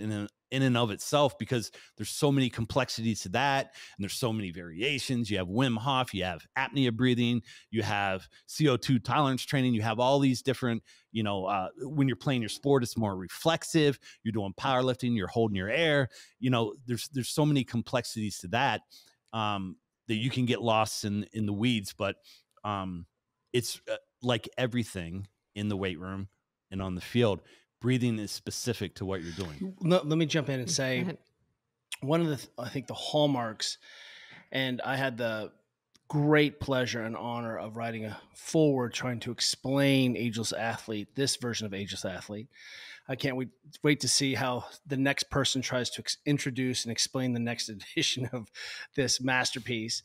in and of itself, because there's so many complexities to that, and there's so many variations. You have Wim Hof, you have apnea breathing, you have CO2 tolerance training, you have all these different, when you're playing your sport, it's more reflexive. You're doing powerlifting, you're holding your air. There's so many complexities to that that you can get lost in the weeds. But it's like everything in the weight room and on the field, breathing is specific to what you're doing. Let me jump in and say one of I think the hallmarks, and I had the great pleasure and honor of writing a foreword trying to explain Ageless Athlete, this version of Ageless Athlete. I can't wait to see how the next person tries to introduce and explain the next edition of this masterpiece.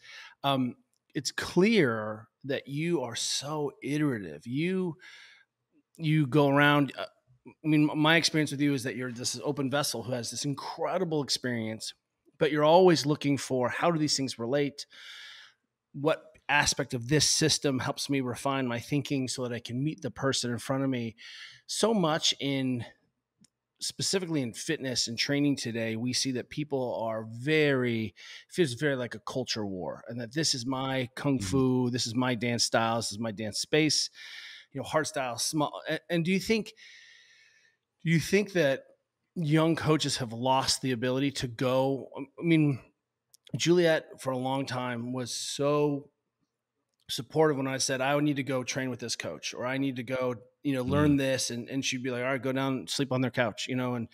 It's clear that you are so iterative. You go around. I mean, my experience with you is that you're this open vessel who has this incredible experience, but you're always looking for, how do these things relate? What aspect of this system helps me refine my thinking so that I can meet the person in front of me? So much specifically in fitness and training today, we see that people are feels very like a culture war, and that this is my kung fu, this is my dance style, this is my dance space, hard style, small. And do you think that young coaches have lost the ability to go? I mean, Juliet for a long time was so supportive when I said, I would need to go train with this coach, or I need to go, learn this. And she'd be like, all right, go down, sleep on their couch, and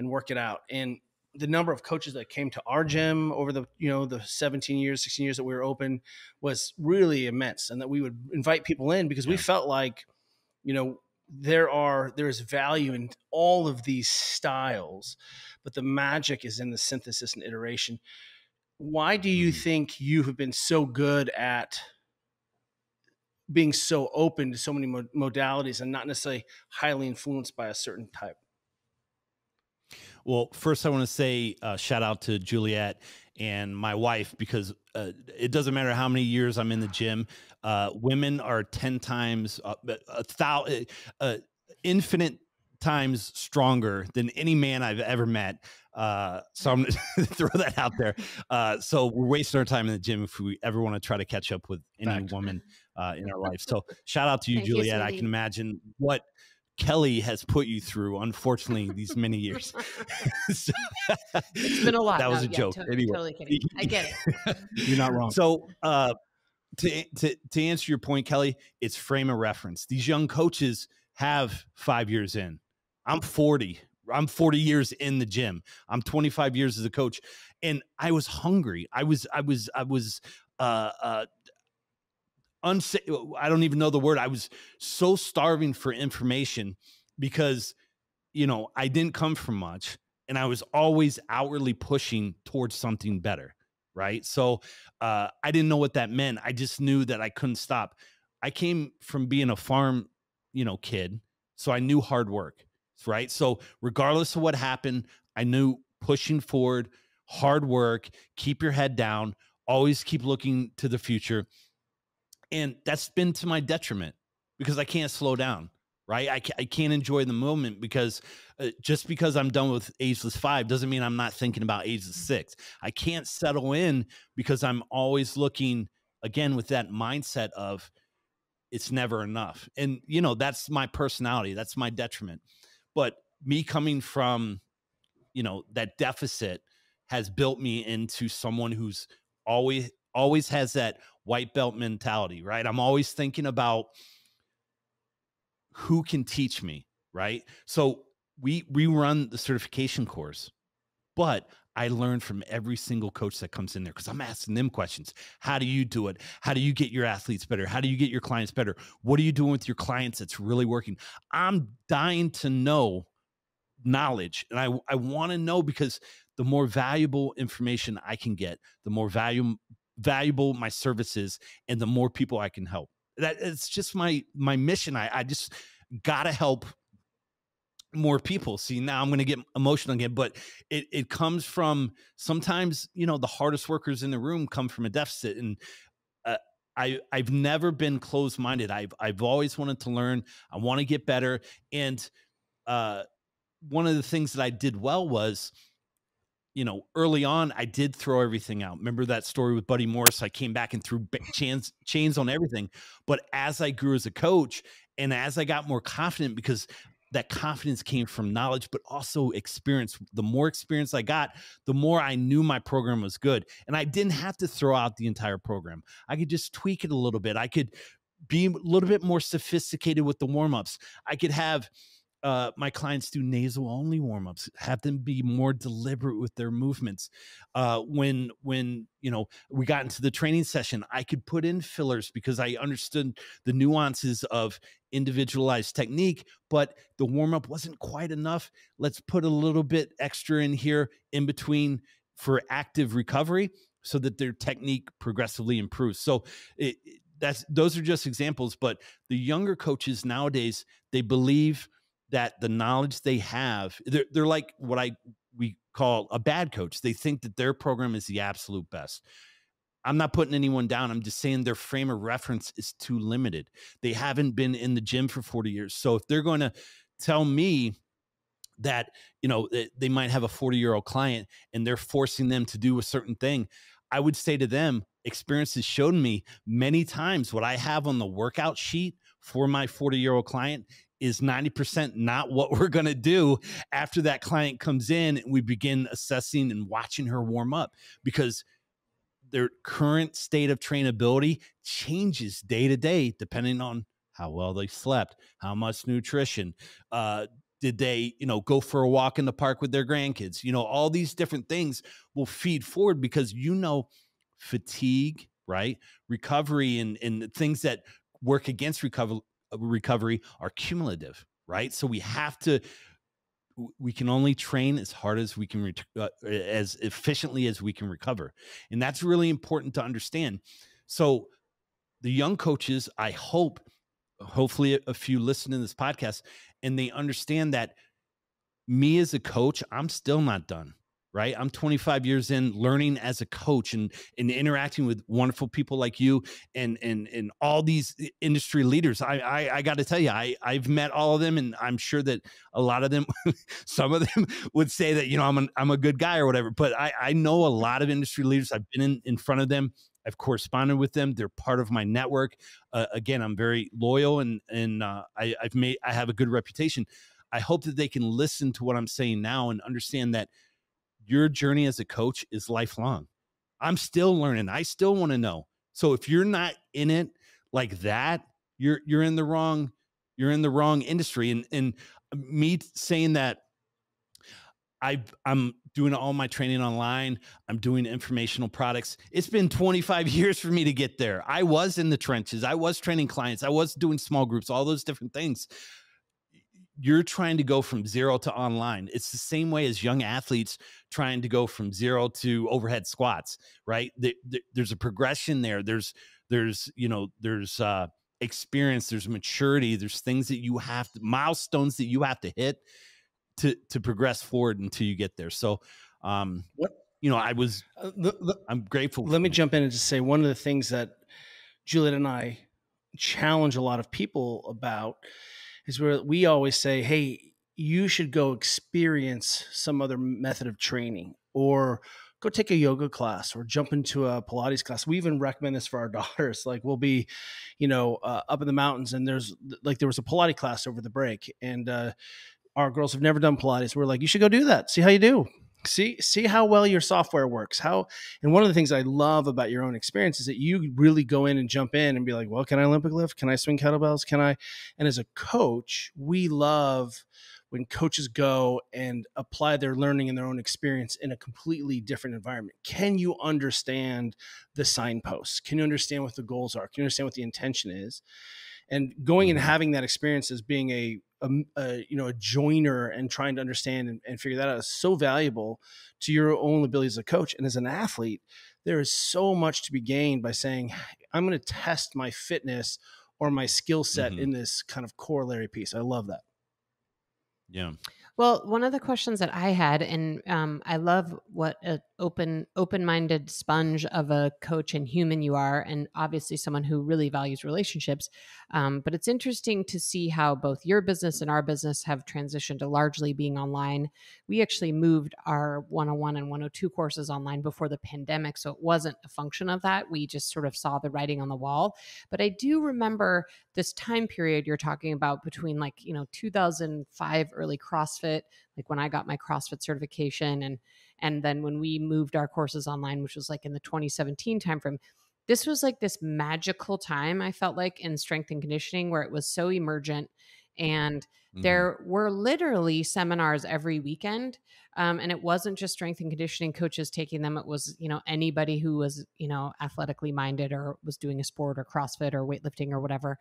work it out. And the number of coaches that came to our gym over the 16 years that we were open was really immense. And that we would invite people in because we felt like, there is value in all of these styles, but the magic is in the synthesis and iteration. Why do you think you have been so good at being so open to so many modalities and not necessarily highly influenced by a certain type? Well, first I want to say shout out to Juliet and my wife, because it doesn't matter how many years I'm in the gym. Women are 10 times, infinite times stronger than any man I've ever met. So I'm going to throw that out there. So we're wasting our time in the gym if we ever want to try to catch up with any woman in our life. So shout out to you, Juliet. I can imagine what Kelly has put you through, unfortunately, these many years. So, it's been a lot. That was a joke. Anyway. Totally kidding. I get it. You're not wrong. So to answer your point, Kelly, it's frame of reference. These young coaches have 5 years in. I'm 40. I'm 40 years in the gym. I'm 25 years as a coach, and I was hungry. I don't even know the word. I was so starving for information because, I didn't come from much, and I was always outwardly pushing towards something better. Right. So I didn't know what that meant. I just knew that I couldn't stop. I came from being a farm, kid. So I knew hard work. Right. So regardless of what happened, I knew pushing forward, hard work, keep your head down, always keep looking to the future. And that's been to my detriment because I can't slow down. Right. I can't enjoy the moment because just because I'm done with Ageless 5 doesn't mean I'm not thinking about Ageless 6. I can't settle in because I'm always looking, again, with that mindset of it's never enough. And, that's my personality. That's my detriment. But me coming from, that deficit has built me into someone who's always has that white belt mentality, right? I'm always thinking about who can teach me, right? So we run the certification course, but I learn from every single coach that comes in there, because I'm asking them questions. How do you do it? How do you get your athletes better? How do you get your clients better? What are you doing with your clients that's really working? I'm dying to know knowledge. And I want to know, because the more valuable information I can get, the more valuable my service is, and the more people I can help. That it's just my mission. I just gotta help more people. See, now I'm going to get emotional again, but it comes from, sometimes, the hardest workers in the room come from a deficit. And I've never been closed-minded. I've always wanted to learn. I want to get better. And one of the things that I did well was, early on, I did throw everything out. Remember that story with Buddy Morris? I came back and threw chains on everything. But as I grew as a coach, and as I got more confident, because that confidence came from knowledge, but also experience. The more experience I got, the more I knew my program was good. And I didn't have to throw out the entire program. I could just tweak it a little bit. I could be a little bit more sophisticated with the warm-ups. I could have my clients do nasal only warm-ups, have them be more deliberate with their movements. When we got into the training session, I could put in fillers because I understood the nuances of individualized technique, but the warm-up wasn't quite enough. Let's put a little bit extra in here in between for active recovery, so that their technique progressively improves. So those are just examples, but the younger coaches nowadays, they believe that the knowledge they have, they're like what we call a bad coach. They think that their program is the absolute best. I'm not putting anyone down. I'm just saying their frame of reference is too limited. They haven't been in the gym for 40 years. So if they're going to tell me that, they might have a 40-year-old client and they're forcing them to do a certain thing, I would say to them, experience has shown me many times what I have on the workout sheet for my 40-year-old client is 90% not what we're going to do after that client comes in and we begin assessing and watching her warm up, because their current state of trainability changes day to day, depending on how well they slept, how much nutrition, did they, go for a walk in the park with their grandkids? All these different things will feed forward, because, fatigue, right? Recovery and things that work against recovery are cumulative, right? So we can only train as hard as we can, as efficiently as we can recover. And that's really important to understand. So the young coaches, I hopefully a few listen to this podcast and they understand that me as a coach, I'm still not done. Right. I'm 25 years in, learning as a coach and interacting with wonderful people like you and all these industry leaders. I got to tell you, I've met all of them, and I'm sure that a lot of them, some of them would say that, I'm a good guy or whatever, but I know a lot of industry leaders. I've been in front of them. I've corresponded with them. They're part of my network. Again, I'm very loyal and I have a good reputation. I hope that they can listen to what I'm saying now and understand that your journey as a coach is lifelong. I'm still learning. I still want to know. So if you're not in it like that, you're in the wrong industry. And me saying that I'm doing all my training online, I'm doing informational products. It's been 25 years for me to get there. I was in the trenches. I was training clients. I was doing small groups, all those different things. You're trying to go from zero to online. It's the same way as young athletes trying to go from zero to overhead squats, right? There's a progression there. There's experience, there's maturity, there's things that milestones that you have to hit to progress forward until you get there. So, I'm grateful. Let me jump in and just say one of the things that Juliet and I challenge a lot of people about is where we always say, hey, you should go experience some other method of training, or go take a yoga class, or jump into a Pilates class. We even recommend this for our daughters. Like, we'll be, up in the mountains, and there was a Pilates class over the break, and our girls have never done Pilates. We're like, you should go do that. See how you do. See how well your software works. And one of the things I love about your own experience is that you really go in and jump in and be like, well, can I Olympic lift? Can I swing kettlebells? And as a coach, we love when coaches go and apply their learning and their own experience in a completely different environment? Can you understand the signposts? Can you understand what the goals are? Can you understand what the intention is? And going and having that experience as being a joiner and trying to understand and figure that out is so valuable to your own ability as a coach. And as an athlete, there is so much to be gained by saying, I'm going to test my fitness or my skill set in this kind of corollary piece. I love that. Yeah. Well, one of the questions that I had, and I love what an open-minded sponge of a coach and human you are, and obviously someone who really values relationships. But it's interesting to see how both your business and our business have transitioned to largely being online. We actually moved our 101 and 102 courses online before the pandemic, so it wasn't a function of that. We just sort of saw the writing on the wall. But I do remember this time period you're talking about between 2005 early CrossFit, like when I got my CrossFit certification, and then when we moved our courses online, which was like in the 2017 timeframe. This was like this magical time, I felt like, in strength and conditioning, where it was so emergent, and there were literally seminars every weekend. And it wasn't just strength and conditioning coaches taking them. It was, anybody who was, athletically minded or was doing a sport or CrossFit or weightlifting or whatever.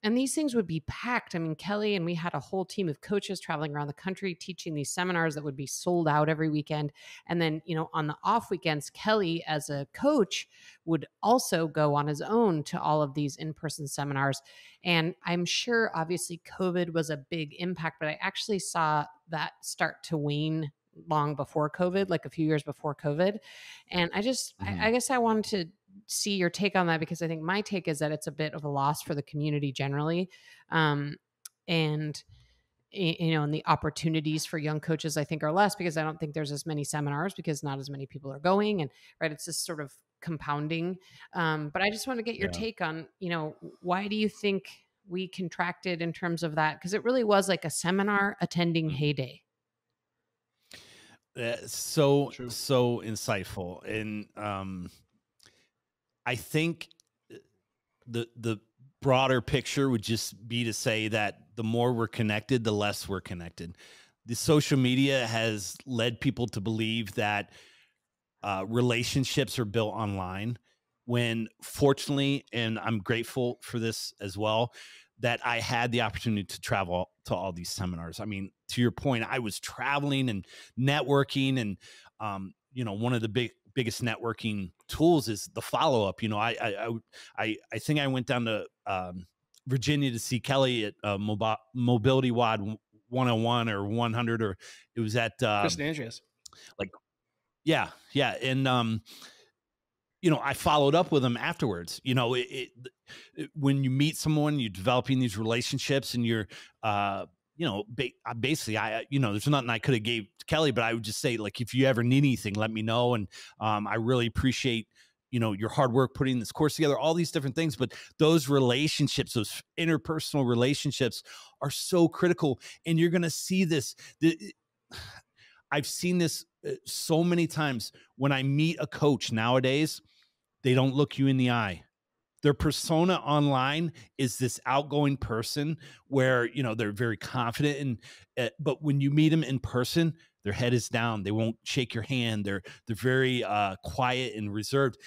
And these things would be packed. I mean, Kelly and we had a whole team of coaches traveling around the country teaching these seminars that would be sold out every weekend. And then, on the off weekends, Kelly as a coach would also go on his own to all of these in-person seminars. And I'm sure obviously COVID was a big impact, but I actually saw that start to wane long before COVID, like a few years before COVID. And I guess I wanted to see your take on that, because I think my take is that it's a bit of a loss for the community generally. And the opportunities for young coaches, I think, are less, because I don't think there's as many seminars because not as many people are going, and right, it's just sort of compounding. But I just want to get your take on, why do you think we contracted in terms of that? Because it really was like a seminar attending heyday. So insightful. And I think the broader picture would just be to say that the more we're connected, the less we're connected. The social media has led people to believe that relationships are built online, when fortunately, and I'm grateful for this as well, that I had the opportunity to travel to all these seminars. I mean, to your point, I was traveling and networking, and one of the biggest networking tools is the follow-up. I think I went down to Virginia to see Kelly at Mobility WOD 101 or 100, or it was at Chris Andreas. Yeah. And I followed up with him afterwards. When you meet someone, you're developing these relationships, and you're basically, there's nothing I could have gave to Kelly, but I would just say, like, if you ever need anything, let me know. And I really appreciate, your hard work putting this course together, all these different things. But those relationships, those interpersonal relationships are so critical. And you're going to see this. I've seen this so many times. When I meet a coach nowadays, they don't look you in the eye. Their persona online is this outgoing person where, they're very confident, but when you meet them in person, their head is down. They won't shake your hand. They're very quiet and reserved.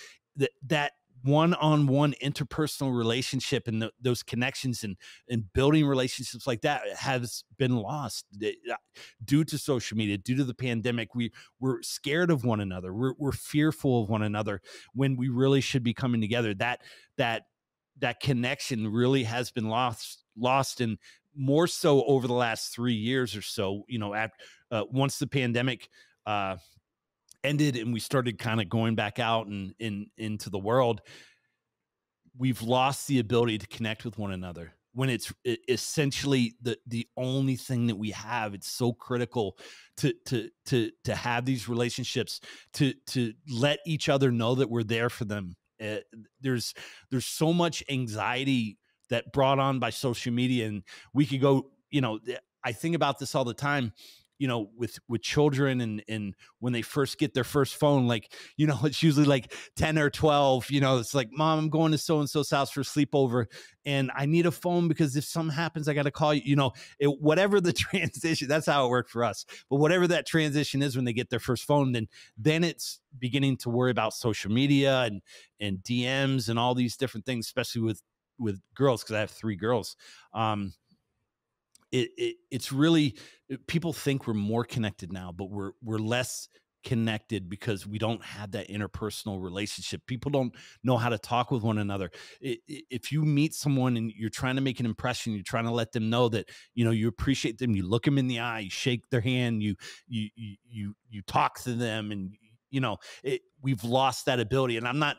That one-on-one interpersonal relationship and those connections and building relationships like that has been lost due to social media, due to the pandemic. We're scared of one another. We're fearful of one another, when we really should be coming together. That connection really has been lost, and more so over the last 3 years or so. Once the pandemic ended and we started kind of going back out and into the world, we've lost the ability to connect with one another, when it's essentially the only thing that we have. It's so critical to have these relationships, to let each other know that we're there for them. There's so much anxiety that brought on by social media, and we could go, I think about this all the time. you know, with children and when they first get their first phone, like, you know, it's usually like 10 or 12, you know, it's like, Mom, I'm going to so-and-so's house for a sleepover and I need a phone because if something happens, I got to call you, you know, whatever the transition, that's how it worked for us. But whatever that transition is when they get their first phone, then it's beginning to worry about social media and DMs and all these different things, especially with girls, because I have 3 girls. It's really, people think we're more connected now, but we're less connected because we don't have that interpersonal relationship. People don't know how to talk with one another. If you meet someone and you're trying to make an impression, you're trying to let them know that, you know, you appreciate them, you look them in the eye, you shake their hand, you talk to them, and, you know, we've lost that ability. And I'm not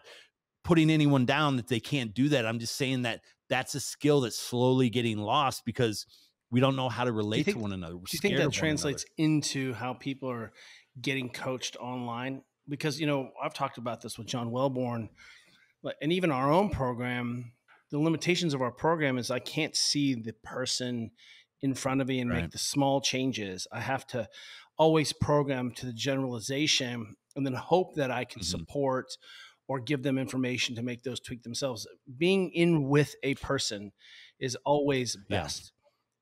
putting anyone down that they can't do that. I'm just saying that that's a skill that's slowly getting lost because we don't know how to relate to one another. Do you think that translates into how people are getting coached online? Because, you know, I've talked about this with John Wellborn, and even our own program. The limitations of our program is I can't see the person in front of me and make the small changes. I have to always program to the generalization and then hope that I can support or give them information to make those tweak themselves. Being in with a person is always best.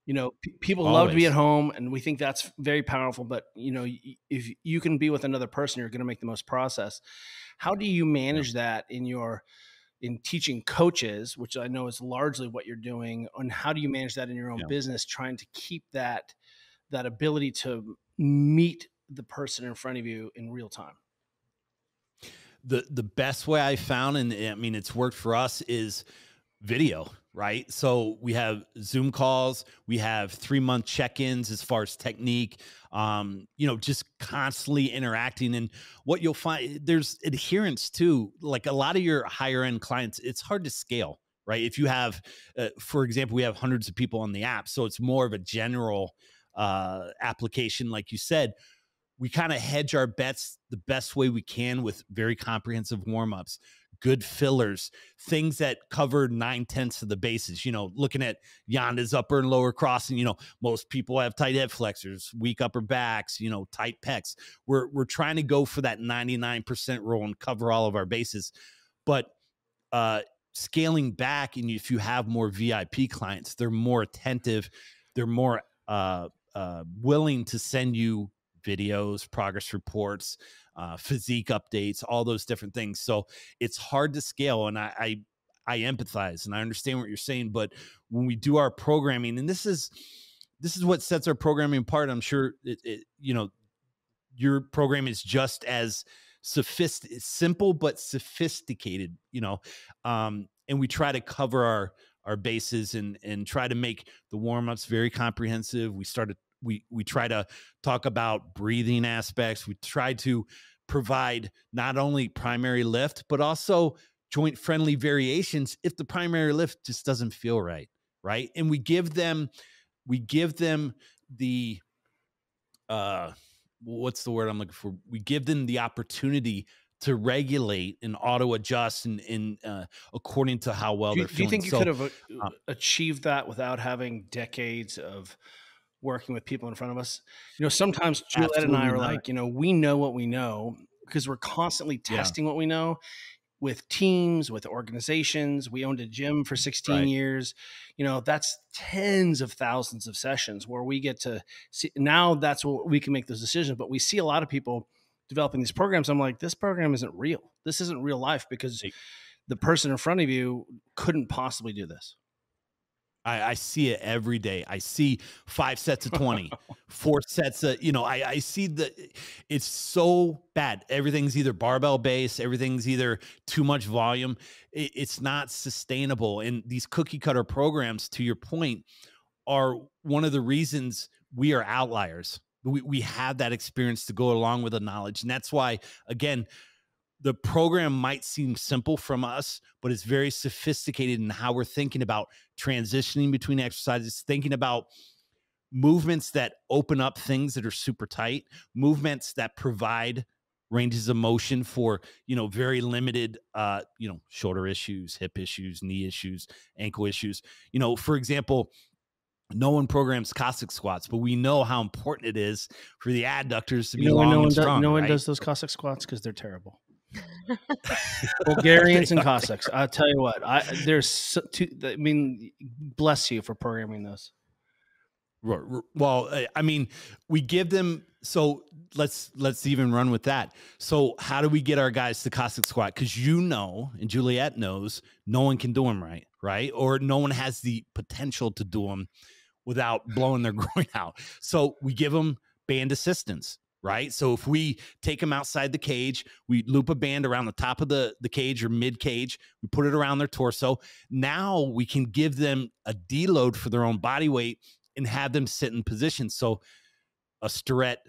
You know, people love to be at home, and we think that's very powerful. But, you know, if you can be with another person, you're going to make the most process. How do you manage that in teaching coaches, which I know is largely what you're doing, and how do you manage that in your own business, trying to keep that ability to meet the person in front of you in real time? The best way I found, and I mean, it's worked for us, is video, right? So we have Zoom calls, we have 3-month check-ins as far as technique, you know, just constantly interacting. And what you'll find, there's adherence too. Like a lot of your higher end clients, it's hard to scale, right? If you have, for example, we have hundreds of people on the app, so it's more of a general application. Like you said, we kind of hedge our bets the best way we can with very comprehensive warm-ups, good fillers, things that cover 9/10 of the bases. You know, looking at Yonda's upper and lower crossing, you know, most people have tight head flexors, weak upper backs, you know, tight pecs. We're trying to go for that 99% rule and cover all of our bases. But scaling back, and if you have more VIP clients, they're more attentive, they're more willing to send you videos, progress reports, physique updates, all those different things. So it's hard to scale. And I empathize and I understand what you're saying. But when we do our programming, and this is what sets our programming apart, I'm sure you know, your program is just as simple, but sophisticated, you know, and we try to cover our bases and try to make the warm-ups very comprehensive. We try to talk about breathing aspects. We try to provide not only primary lift, but also joint friendly variations if the primary lift just doesn't feel right. Right. And we give them the, what's the word I'm looking for? We give them the opportunity to regulate and auto adjust and according to how well they're feeling. Do you think you could have achieved that without having decades of working with people in front of us? You know, sometimes Juliet and I are like, you know, we know what we know because we're constantly testing what we know with teams, with organizations. We owned a gym for 16 years. You know, that's tens of thousands of sessions where we get to see. Now that's what we can make those decisions. But we see a lot of people developing these programs. I'm like, this program isn't real. This isn't real life because the person in front of you couldn't possibly do this. I see it every day. I see 5 sets of 20, 4 sets of, you know, I see it's so bad. Everything's either barbell based, everything's either too much volume. It's not sustainable. And these cookie cutter programs, to your point, are one of the reasons we are outliers. We have that experience to go along with the knowledge. And that's why, again, the program might seem simple from us, but it's very sophisticated in how we're thinking about transitioning between exercises, thinking about movements that open up things that are super tight, movements that provide ranges of motion for, you know, very limited, you know, shoulder issues, hip issues, knee issues, ankle issues. You know, for example, No one programs Cossack squats, but we know how important it is for the adductors to be why long and strong. no one right? does those Cossack squats? Because they're terrible. Bulgarians and Cossacks. I'll tell you what. I mean, bless you for programming those. Well, I mean, we give them. So let's even run with that. So how do we get our guys to Cossack squat? Because and Juliet knows, no one can do them right? Or no one has the potential to do them without blowing their groin out. So we give them band assistance, right? So if we take them outside the cage, we loop a band around the top of the cage or mid cage, we put it around their torso. Now we can give them a deload for their own body weight and have them sit in position. So a Starrett,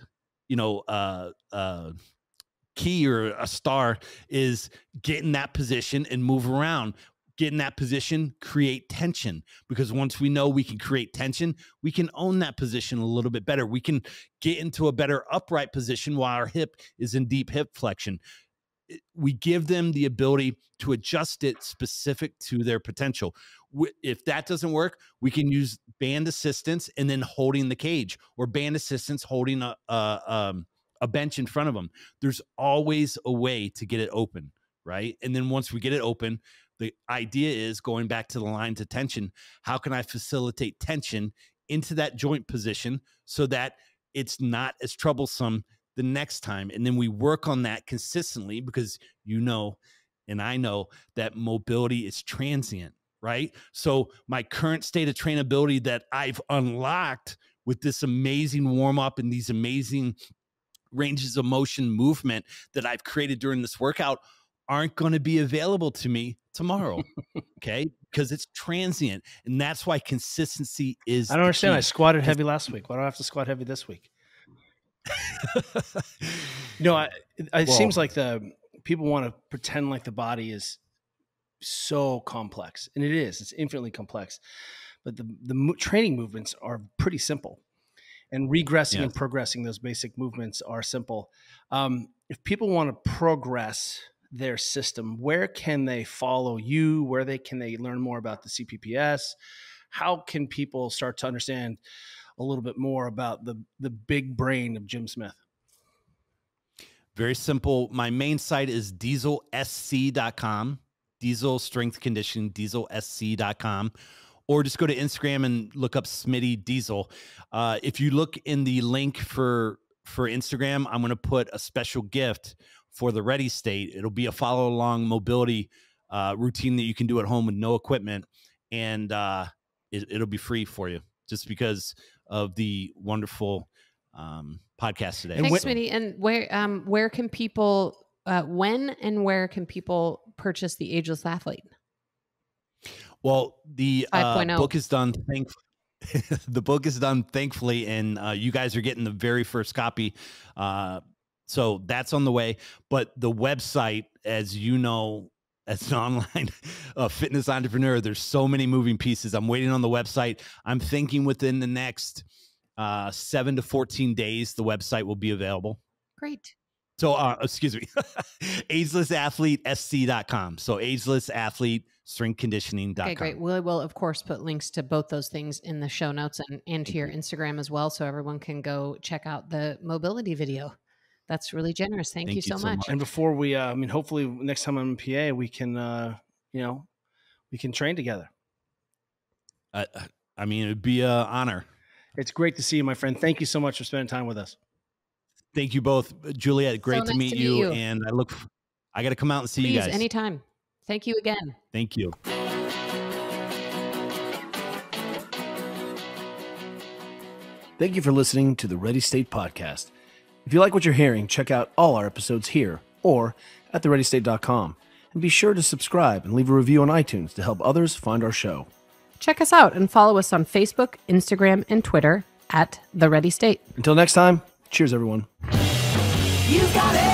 key or a star is get in that position and move around. Get in that position, create tension, because once we know we can create tension, we can own that position a little bit better. We can get into a better upright position while our hip is in deep hip flexion. We give them the ability to adjust it specific to their potential. If that doesn't work, we can use band assistance and then holding the cage, or band assistance holding a bench in front of them. There's always a way to get it open, right? And then once we get it open, the idea is, going back to the lines of tension, how can I facilitate tension into that joint position so that it's not as troublesome the next time? And then we work on that consistently, because and I know that mobility is transient, right? So my current state of trainability that I've unlocked with this amazing warm-up and these amazing ranges of motion movement that I've created during this workout aren't going to be available to me tomorrow. Okay. Because it's transient. And that's why consistency is. I don't understand. I squatted heavy last week. Why do I have to squat heavy this week? It seems like people want to pretend like the body is so complex, and it is. It's infinitely complex, but the training movements are pretty simple, and regressing and progressing those basic movements are simple. If people want to progress their system, where can they follow you? Can they learn more about the CPPS? How can people start to understand a little bit more about the big brain of Jim Smith? Very simple. My main site is dieselsc.com, Diesel Strength Conditioning, dieselsc.com, or just go to Instagram and look up Smitty Diesel. If you look in the link for Instagram, I'm going to put a special gift for the Ready State. It'll be a follow along mobility routine that you can do at home with no equipment. And it'll be free for you, just because of the wonderful podcast today. Thanks, Smitty. And where can people, when and where can people purchase The Ageless Athlete? Well, the 5.0 book is done. The book is done, thankfully, and you guys are getting the very first copy. So that's on the way. But the website, as you know, as an online fitness entrepreneur, there's so many moving pieces. I'm waiting on the website. I'm thinking within the next 7 to 14 days, the website will be available. Great. So, excuse me, agelessathletesc.com. So agelessathletestrengthconditioning.com. Okay, great. We will, of course, put links to both those things in the show notes and to your Instagram as well, so everyone can go check out the mobility video. That's really generous. Thank you so much. And before we, hopefully next time I'm in PA, we can, we can train together. It'd be an honor. It's great to see you, my friend. Thank you so much for spending time with us. Thank you both. Juliet, great So to nice meet to you. meet you. And I got to come out and see Please, you guys. anytime. Thank you again. Thank you. Thank you for listening to the Ready State Podcast. If you like what you're hearing, check out all our episodes here or at thereadystate.com. And be sure to subscribe and leave a review on iTunes to help others find our show. Check us out and follow us on Facebook, Instagram, and Twitter at The Ready State. Until next time, cheers, everyone. You got it.